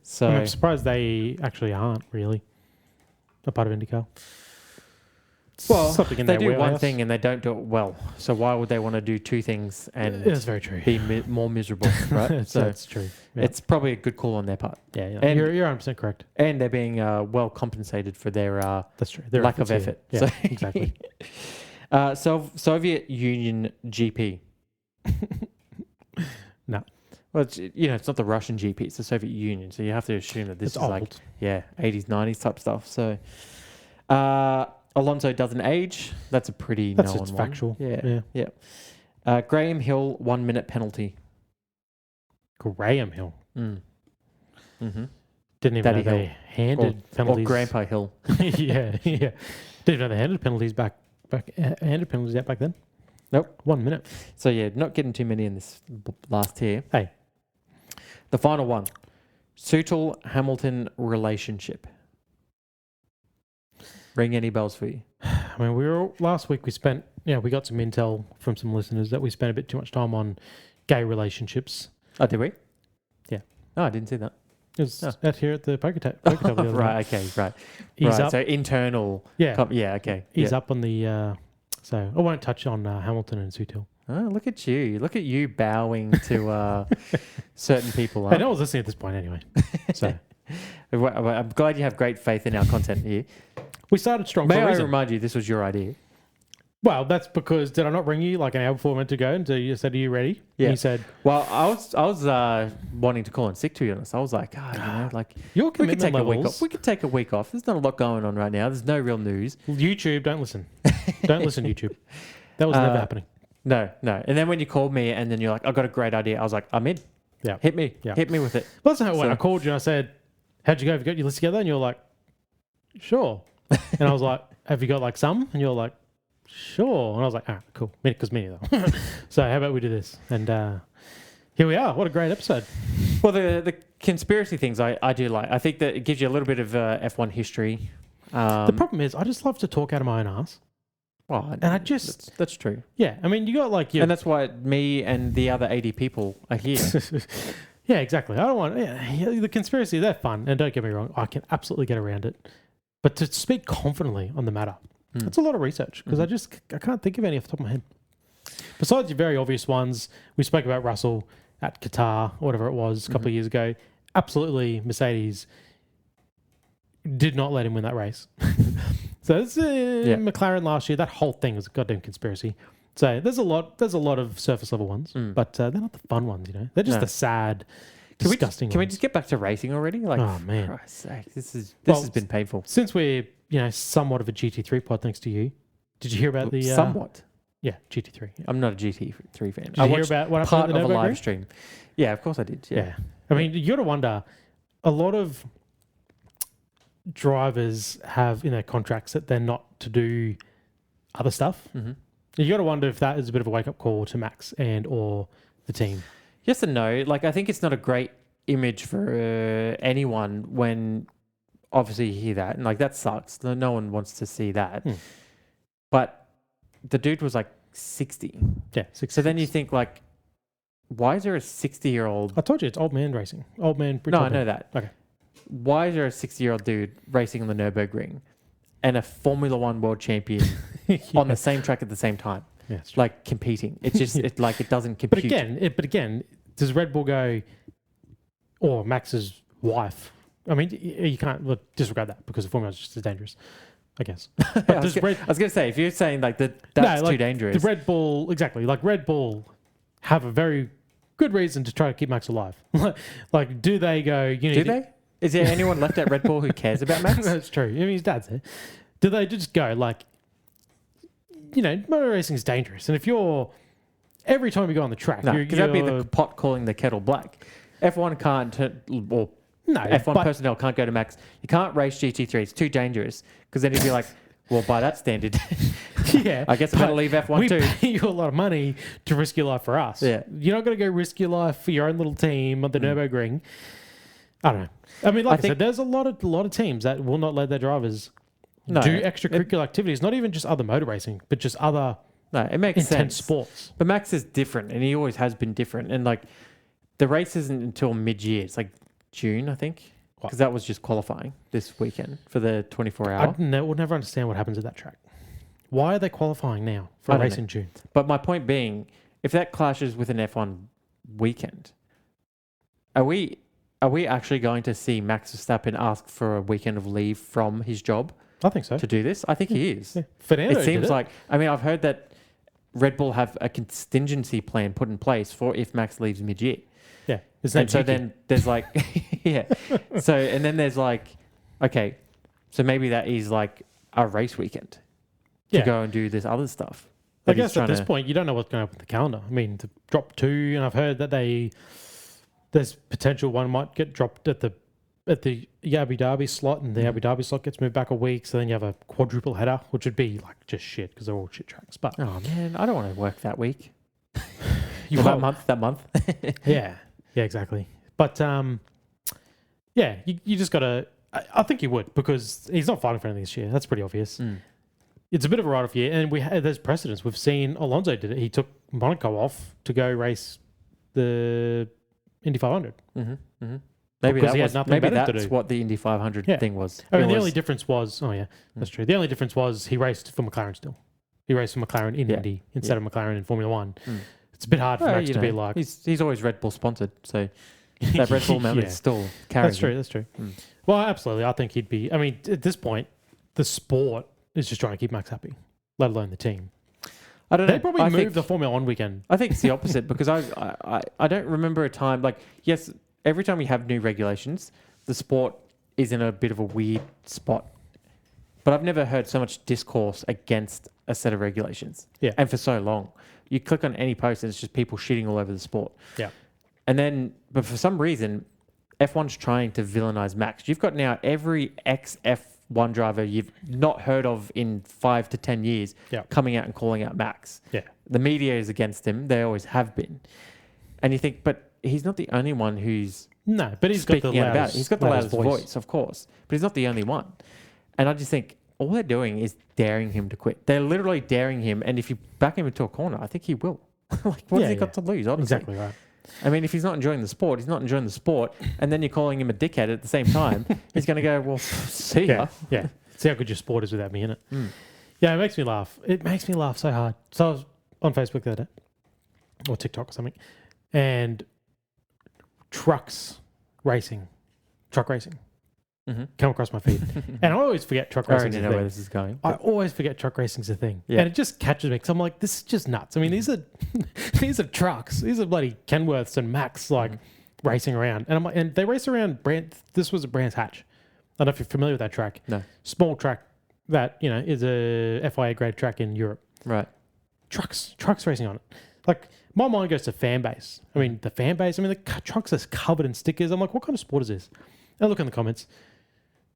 Speaker 2: So
Speaker 1: I'm surprised they actually aren't really a part of IndyCar.
Speaker 2: well,
Speaker 1: Something in
Speaker 2: they
Speaker 1: their
Speaker 2: do one
Speaker 1: wheelhouse.
Speaker 2: thing and they don't do it well. So why would they want to do two things and
Speaker 1: That's very true.
Speaker 2: be more miserable, right?
Speaker 1: That's true. Yeah.
Speaker 2: It's probably a good call on their part,
Speaker 1: yeah.
Speaker 2: and-
Speaker 1: You're 100% correct.
Speaker 2: and they're being well compensated for their
Speaker 1: That's true. Their
Speaker 2: lack of
Speaker 1: efforts
Speaker 2: effort.
Speaker 1: here.
Speaker 2: So-
Speaker 1: Yeah, exactly.
Speaker 2: Soviet Union GP.
Speaker 1: No.
Speaker 2: Well, it's not the Russian GP; it's the Soviet Union. So you have to assume that this
Speaker 1: It's
Speaker 2: is
Speaker 1: old.
Speaker 2: like 80s, 90s type stuff. So Alonso doesn't age. That's a pretty
Speaker 1: That's
Speaker 2: known
Speaker 1: just
Speaker 2: one.
Speaker 1: factual.
Speaker 2: Yeah. Graham Hill 1 minute penalty.
Speaker 1: Graham Hill.
Speaker 2: Mm-hmm.
Speaker 1: Didn't even
Speaker 2: Daddy
Speaker 1: know they handed
Speaker 2: Or
Speaker 1: penalties.
Speaker 2: Grandpa Hill.
Speaker 1: yeah. Didn't even know they handed penalties handed penalties out back then.
Speaker 2: Nope.
Speaker 1: 1 minute.
Speaker 2: So yeah, not getting too many in this last tier.
Speaker 1: Hey.
Speaker 2: The final one. Sutil-Hamilton relationship. Ring any bells for you?
Speaker 1: I mean, last week we spent, we got some intel from some listeners that we spent a bit too much time on gay relationships.
Speaker 2: Oh, did we?
Speaker 1: Yeah.
Speaker 2: Oh, I didn't see that.
Speaker 1: It was out here at the poker table. The other night.
Speaker 2: Right, okay, right.
Speaker 1: He's
Speaker 2: right,
Speaker 1: up.
Speaker 2: so internal.
Speaker 1: Yeah.
Speaker 2: Yeah, okay.
Speaker 1: He's
Speaker 2: yeah.
Speaker 1: up on the. So I won't touch on Hamilton and Sutil.
Speaker 2: Oh, look at you. Look at you bowing to certain people.
Speaker 1: Hey, no one's listening at this point anyway. So
Speaker 2: I'm glad you have great faith in our content here.
Speaker 1: we started strong
Speaker 2: May
Speaker 1: for a
Speaker 2: I
Speaker 1: reason.
Speaker 2: remind you, this was your idea.
Speaker 1: Well, that's because did I not ring you like an hour before we meant to go? And so you said, "Are you ready?"
Speaker 2: Yeah.
Speaker 1: And you said,
Speaker 2: Well, I was wanting to call in sick, to be honest. I was like, like
Speaker 1: "Your
Speaker 2: we could
Speaker 1: commitment
Speaker 2: take a week
Speaker 1: levels."
Speaker 2: off. We could take a week off. There's not a lot going on right now. There's no real news.
Speaker 1: YouTube, don't listen. Don't listen, YouTube. That was never happening.
Speaker 2: No. And then when you called me and then you're like, I've got a great idea. I was like, I'm in.
Speaker 1: Yeah.
Speaker 2: Hit me.
Speaker 1: Yeah.
Speaker 2: Hit me with it.
Speaker 1: Well, that's how it went.
Speaker 2: So-
Speaker 1: I called you and I said, how'd you go? Have you got your list together? And you're like, sure. And I was like, have you got like some? And you're like, sure. And I was like, all right, cool. Because me neither. So how about we do this? And here we are. What a great episode.
Speaker 2: Well, the conspiracy things I do like. I think that it gives you a little bit of F1 history.
Speaker 1: The problem is I just love to talk out of my own ass.
Speaker 2: Well,
Speaker 1: And I just...
Speaker 2: that's true.
Speaker 1: Yeah. I mean, you got like your...
Speaker 2: And that's why me and the other 80 people are here.
Speaker 1: Yeah, exactly. I don't want... Yeah, the conspiracy, they're fun. And don't get me wrong, I can absolutely get around it. But to speak confidently on the matter, that's a lot of research because I can't think of any off the top of my head. Besides your very obvious ones, we spoke about Russell at Qatar, or whatever it was, a couple of years ago. Absolutely, Mercedes did not let him win that race. So it's McLaren last year. That whole thing was a goddamn conspiracy. So there's a lot of surface level ones, but they're not the fun ones. You know, they're just the sad, disgusting.
Speaker 2: Can we
Speaker 1: ones.
Speaker 2: just get back to racing already? Like,
Speaker 1: Oh man,
Speaker 2: for Christ's sake, this has been painful.
Speaker 1: Since we're somewhat of a GT3 pod, thanks to you. Did you hear about the
Speaker 2: somewhat?
Speaker 1: Yeah, GT3. Yeah.
Speaker 2: I'm not a GT3 fan.
Speaker 1: Did you hear about what happened
Speaker 2: part
Speaker 1: at the
Speaker 2: of a live
Speaker 1: Nürburgring?
Speaker 2: stream. Yeah, of course I did. Yeah.
Speaker 1: I mean, you got to wonder. A lot of drivers have in their contracts that they're not to do other stuff.
Speaker 2: Mm-hmm.
Speaker 1: You got to wonder if that is a bit of a wake up call to Max and or the team.
Speaker 2: Yes and no. Like, I think it's not a great image for anyone when obviously you hear that. And, like, that sucks. No one wants to see that. But the dude was, like, 60.
Speaker 1: Yeah, 60.
Speaker 2: So then you think, like, why is there a 60-year-old...
Speaker 1: I told you it's old man racing. Old man.
Speaker 2: No, I know that.
Speaker 1: Okay.
Speaker 2: Why is there a 60-year-old dude racing on the Nürburgring and a Formula One world champion on the same track at the same time?
Speaker 1: Yeah, it's true.
Speaker 2: Like, competing. It's just, it doesn't compute.
Speaker 1: But again, does Red Bull go, or Max's wife? I mean, you can't disregard that because the Formula is just as dangerous, I guess. But
Speaker 2: I was going to say, if you're saying like that's too dangerous.
Speaker 1: The Red Bull, exactly. Like Red Bull have a very good reason to try to keep Max alive. Like, do they go,
Speaker 2: do they? Is there anyone left at Red Bull who cares about Max?
Speaker 1: That's true. I mean, his dad's there. Do they just go like, motor racing is dangerous. And if you're, every time you go on the track,
Speaker 2: no, because that'd be the pot calling the kettle black. F1 can't, F1 personnel can't go to Max. You can't race GT3. It's too dangerous. Because then you'd be like, well, by that standard,
Speaker 1: yeah,
Speaker 2: I guess I'm going to leave F1 too.
Speaker 1: We pay you a lot of money to risk your life for us.
Speaker 2: Yeah.
Speaker 1: You're not going to go risk your life for your own little team on the Nürburgring. I don't know. I mean, like I said, there's a lot of teams that will not let their drivers do extracurricular activities, not even just other motor racing, but just other
Speaker 2: it makes
Speaker 1: intense
Speaker 2: sense.
Speaker 1: sports.
Speaker 2: But Max is different, and he always has been different. And like, the race isn't until mid-year. It's like June, I think, because that was just qualifying this weekend for the 24-hour.
Speaker 1: We'll never understand what happens at that track. Why are they qualifying now for a race in June?
Speaker 2: But my point being, if that clashes with an F1 weekend, are we actually going to see Max Verstappen ask for a weekend of leave from his job?
Speaker 1: I think so.
Speaker 2: To do this? I think he is.
Speaker 1: Yeah. Fernando
Speaker 2: it seems
Speaker 1: did
Speaker 2: like, I mean, I've heard that Red Bull have a contingency plan put in place for if Max leaves mid-year.
Speaker 1: Yeah.
Speaker 2: And so then there's like, yeah. So, and then there's like, okay, so maybe that is like a race weekend to go and do this other stuff.
Speaker 1: I guess at this point, you don't know what's going to happen with the calendar. I mean, to drop 2, and I've heard that there's potential one might get dropped at the Abu Dhabi slot, and the Abu Dhabi slot gets moved back a week. So then you have a quadruple header, which would be like just shit because they're all shit tracks. But
Speaker 2: oh man, I don't want to work that week.
Speaker 1: That
Speaker 2: month.
Speaker 1: Yeah, exactly. But you just gotta. I think he would because he's not fighting for anything this year. That's pretty obvious. It's a bit of a write-off year, and there's precedence. We've seen Alonso did it. He took Monaco off to go race the Indy 500.
Speaker 2: Maybe that's
Speaker 1: do.
Speaker 2: what the Indy 500 thing was.
Speaker 1: I mean, the only difference was, that's true. The only difference was he raced for McLaren still. He raced for McLaren in Indy instead of McLaren in Formula One. It's a bit hard for Max to be like...
Speaker 2: He's always Red Bull sponsored, so that Red Bull melody still carries
Speaker 1: That's true. Well, absolutely. I think he'd be... I mean, at this point, the sport is just trying to keep Max happy, let alone the team.
Speaker 2: I don't know.
Speaker 1: They probably moved the Formula One weekend.
Speaker 2: I think it's the opposite because I don't remember a time... Like, yes, every time we have new regulations, the sport is in a bit of a weird spot. But I've never heard so much discourse against a set of regulations.
Speaker 1: Yeah.
Speaker 2: And for so long. You click on any post and it's just people shitting all over the sport.
Speaker 1: Yeah.
Speaker 2: And then, but for some reason, F1's trying to villainize Max. You've got now every ex-F1 driver you've not heard of in 5 to 10 years coming out and calling out Max.
Speaker 1: Yeah.
Speaker 2: The media is against him. They always have been. And you think, but he's not the only one who's
Speaker 1: No, but he's got the
Speaker 2: speaking out about it.
Speaker 1: loudest,
Speaker 2: He's got the loudest voice, of course. But he's not the only one. And I just think all they're doing is daring him to quit. They're literally daring him. And if you back him into a corner, I think he will. Like, what has he got to lose, honestly?
Speaker 1: Exactly right.
Speaker 2: I mean, if he's not enjoying the sport, he's not enjoying the sport. And then you're calling him a dickhead at the same time. He's going to go, well, see ya.
Speaker 1: Yeah. See how good your sport is without me in it. Yeah, it makes me laugh. It makes me laugh so hard. So I was on Facebook the other day, or TikTok or something, and truck racing come across my feed. And I always forget truck
Speaker 2: I
Speaker 1: racing.
Speaker 2: already know where this is going.
Speaker 1: I always forget truck racing's a thing.
Speaker 2: Yeah.
Speaker 1: And it just catches me because I'm like, this is just nuts. I mean, these are these are trucks. These are bloody Kenworths and Max racing around. And I'm like, and they race around this was at Brands Hatch. I don't know if you're familiar with that track.
Speaker 2: No.
Speaker 1: Small track that, is a FIA grade track in Europe.
Speaker 2: Right.
Speaker 1: Trucks racing on it. Like, my mind goes to fan base. I mean, the fan base, the trucks are covered in stickers. I'm like, what kind of sport is this? And I look in the comments.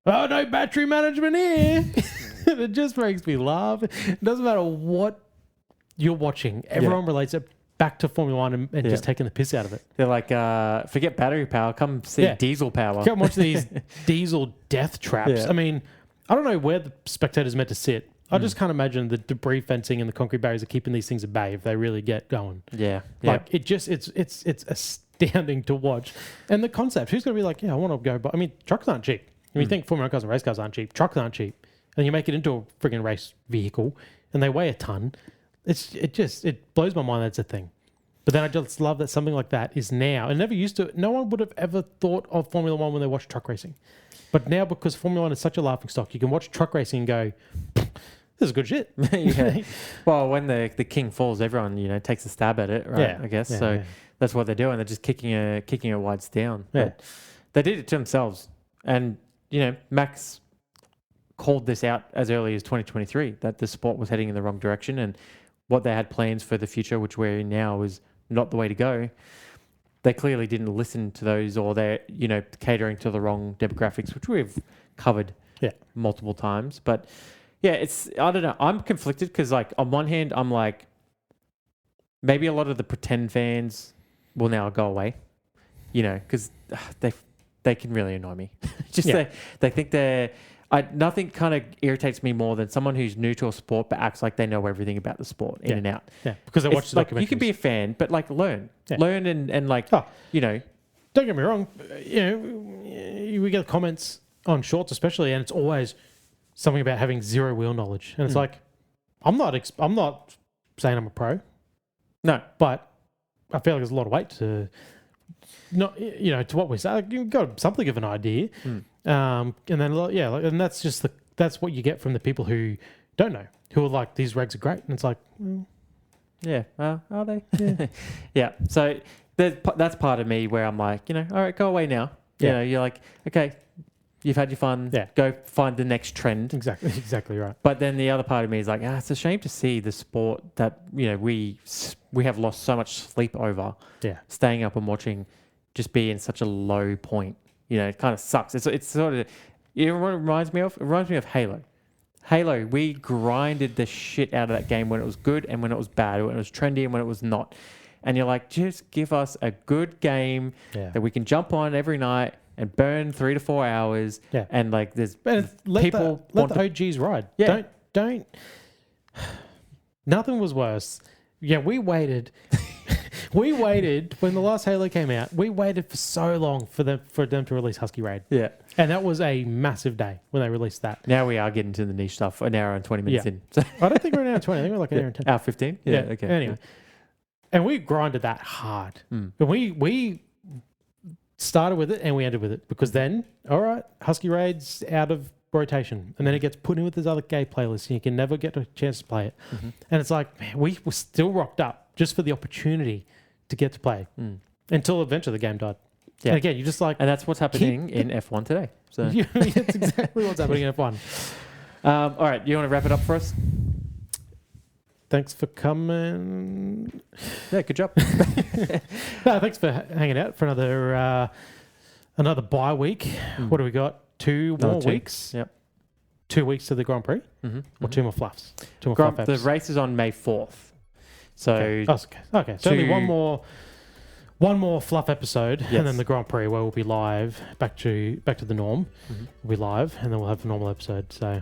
Speaker 1: Oh, no battery management here. It just makes me laugh. It doesn't matter what you're watching. Everyone relates it back to Formula One and just taking the piss out of it.
Speaker 2: They're like, forget battery power. Come see diesel power.
Speaker 1: Come watch these diesel death traps.
Speaker 2: Yeah.
Speaker 1: I mean, I don't know where the spectator's meant to sit. I just can't imagine the debris fencing and the concrete barriers are keeping these things at bay if they really get going.
Speaker 2: Yeah.
Speaker 1: Like, it's astounding to watch. And the concept, who's going to be like, I want to go, but I mean, trucks aren't cheap. I mean, you think Formula 1 cars and race cars aren't cheap. Trucks aren't cheap. And you make it into a frigging race vehicle and they weigh a ton. It blows my mind that's a thing. But then I just love that something like that is now, and never used to, no one would have ever thought of Formula 1 when they watched truck racing. But now, because Formula 1 is such a laughing stock, you can watch truck racing and go, this is good shit.
Speaker 2: Yeah. Well, when the king falls, everyone, takes a stab at it, right?
Speaker 1: Yeah.
Speaker 2: I guess.
Speaker 1: Yeah,
Speaker 2: that's what they're doing. They're just kicking a whites down.
Speaker 1: Yeah.
Speaker 2: But they did it to themselves. And, Max called this out as early as 2023, that the sport was heading in the wrong direction and what they had plans for the future, which we're in now, was not the way to go. They clearly didn't listen to those, or they're, catering to the wrong demographics, which we've covered multiple times. But yeah, I don't know. I'm conflicted because, like, on one hand, I'm like, maybe a lot of the pretend fans will now go away, because they can really annoy me. They think they're... nothing kind of irritates me more than someone who's new to a sport but acts like they know everything about the sport in and out.
Speaker 1: Yeah, because they watch the
Speaker 2: like,
Speaker 1: documentaries.
Speaker 2: you can be a fan, but like learn and like,
Speaker 1: don't get me wrong. We get comments on shorts especially, and it's always something about having zero wheel knowledge, and it's like, I'm not saying I'm a pro,
Speaker 2: no,
Speaker 1: but I feel like there's a lot of weight to not, to what we say. Like, you've got something of an idea. And then, and that's what you get from the people who don't know, who are like, these regs are great. And it's like,
Speaker 2: are they? Yeah. Yeah. So that's part of me where I'm like, all right, go away now.
Speaker 1: Yeah.
Speaker 2: You're like, okay, you've had your fun.
Speaker 1: Yeah.
Speaker 2: Go find the next trend.
Speaker 1: Exactly right.
Speaker 2: But then the other part of me is like, it's a shame to see the sport that, we have lost so much sleep over.
Speaker 1: Yeah.
Speaker 2: Staying up and watching just be in such a low point. It kind of sucks. It's sort of, what it reminds me of? It reminds me of Halo. Halo, we grinded the shit out of that game when it was good and when it was bad, when it was trendy and when it was not. And you're like, just give us a good game that we can jump on every night and burn 3 to 4 hours. Yeah. And like, there's
Speaker 1: let the OGs ride.
Speaker 2: Yeah.
Speaker 1: Don't. Nothing was worse. Yeah, we waited. We waited when the last Halo came out. We waited for so long for them to release Husky Raid.
Speaker 2: Yeah.
Speaker 1: And that was a massive day when they released that.
Speaker 2: Now we are getting to the niche stuff an hour and 20 minutes in. So
Speaker 1: I don't think we're an hour and 20. I think we're like an hour and 10.
Speaker 2: Hour 15? Yeah. Okay.
Speaker 1: Anyway. And we grinded that hard. And we started with it and we ended with it because then, all right, Husky Raid's out of rotation. And then it gets put in with this other gay playlist and you can never get a chance to play it. And it's like, man, we were still rocked up just for the opportunity to get to play until eventually the game died. Yeah. And again, you just like...
Speaker 2: And that's what's happening in F1 today. So
Speaker 1: it's exactly what's happening in F1.
Speaker 2: All right, you want to wrap it up for us?
Speaker 1: Thanks for coming.
Speaker 2: Yeah, good job.
Speaker 1: No, thanks for hanging out for another bye week. What do we got? Two more weeks.
Speaker 2: Yep.
Speaker 1: 2 weeks to the Grand Prix, or two more fluffs. Two more fluff
Speaker 2: The
Speaker 1: apps.
Speaker 2: race is on May 4th. So
Speaker 1: okay. So only one more fluff episode, and then the Grand Prix where we'll be live back to the norm. We'll be live, and then we'll have a normal episode. So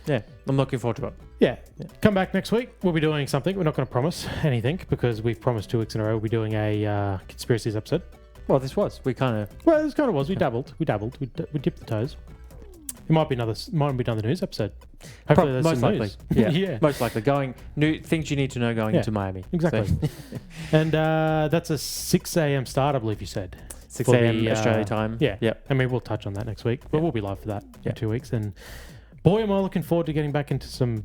Speaker 2: yeah, I'm looking forward to it.
Speaker 1: Yeah. Come back next week. We'll be doing something. We're not going to promise anything because we've promised 2 weeks in a row. We'll be doing a conspiracies episode.
Speaker 2: Well, this was. We kind of.
Speaker 1: Well, this kind of was. We dabbled. We dipped the toes. It might be another news episode. Hopefully, there's
Speaker 2: most
Speaker 1: some
Speaker 2: likely.
Speaker 1: news.
Speaker 2: Yeah.
Speaker 1: Yeah.
Speaker 2: Most likely. Things you need to know going into Miami.
Speaker 1: Exactly.
Speaker 2: So.
Speaker 1: And that's a 6 a.m. start, I believe you said.
Speaker 2: 6 a.m. Australia time.
Speaker 1: Yeah.
Speaker 2: Yep.
Speaker 1: I mean, we'll touch on that next week, but we'll be live for that in 2 weeks. And boy, am I looking forward to getting back into some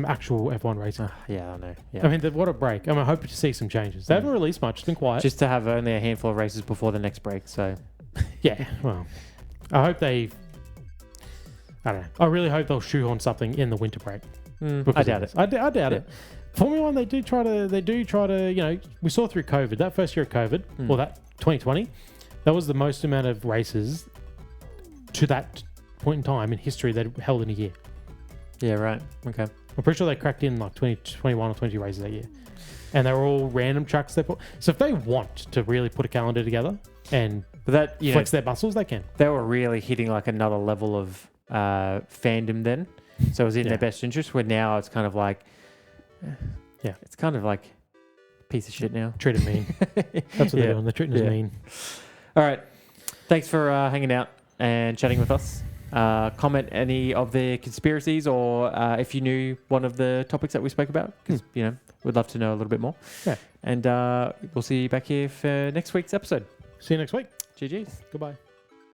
Speaker 1: actual F1 racing.
Speaker 2: Yeah, I know. Yeah.
Speaker 1: I mean, what a break. I'm hoping to see some changes. They haven't released much. It's been quiet.
Speaker 2: Just to have only a handful of races before the next break. So,
Speaker 1: yeah. Well, I hope I don't know. I really hope they'll shoehorn something in the winter break.
Speaker 2: I doubt it.
Speaker 1: I doubt it. Formula One, they do try to. We saw through COVID, that first year of COVID, or that 2020, that was the most amount of races to that point in time in history that held in a year.
Speaker 2: Yeah, right. Okay.
Speaker 1: I'm pretty sure they cracked in like 20, 21 or 20 races that year. And they were all random tracks. So if they want to really put a calendar together and flex their muscles, they can.
Speaker 2: They were really hitting like another level of fandom then. So it was in their best interest, where now it's kind of like, it's kind of like piece of shit now.
Speaker 1: Treat them mean. That's what they're doing. They're treating us mean.
Speaker 2: All right. Thanks for hanging out and chatting with us. Comment any of the conspiracies, or if you knew one of the topics that we spoke about, because we'd love to know a little bit more. Yeah. And we'll see you back here for next week's episode.
Speaker 1: See you next week.
Speaker 2: GG's.
Speaker 1: Goodbye.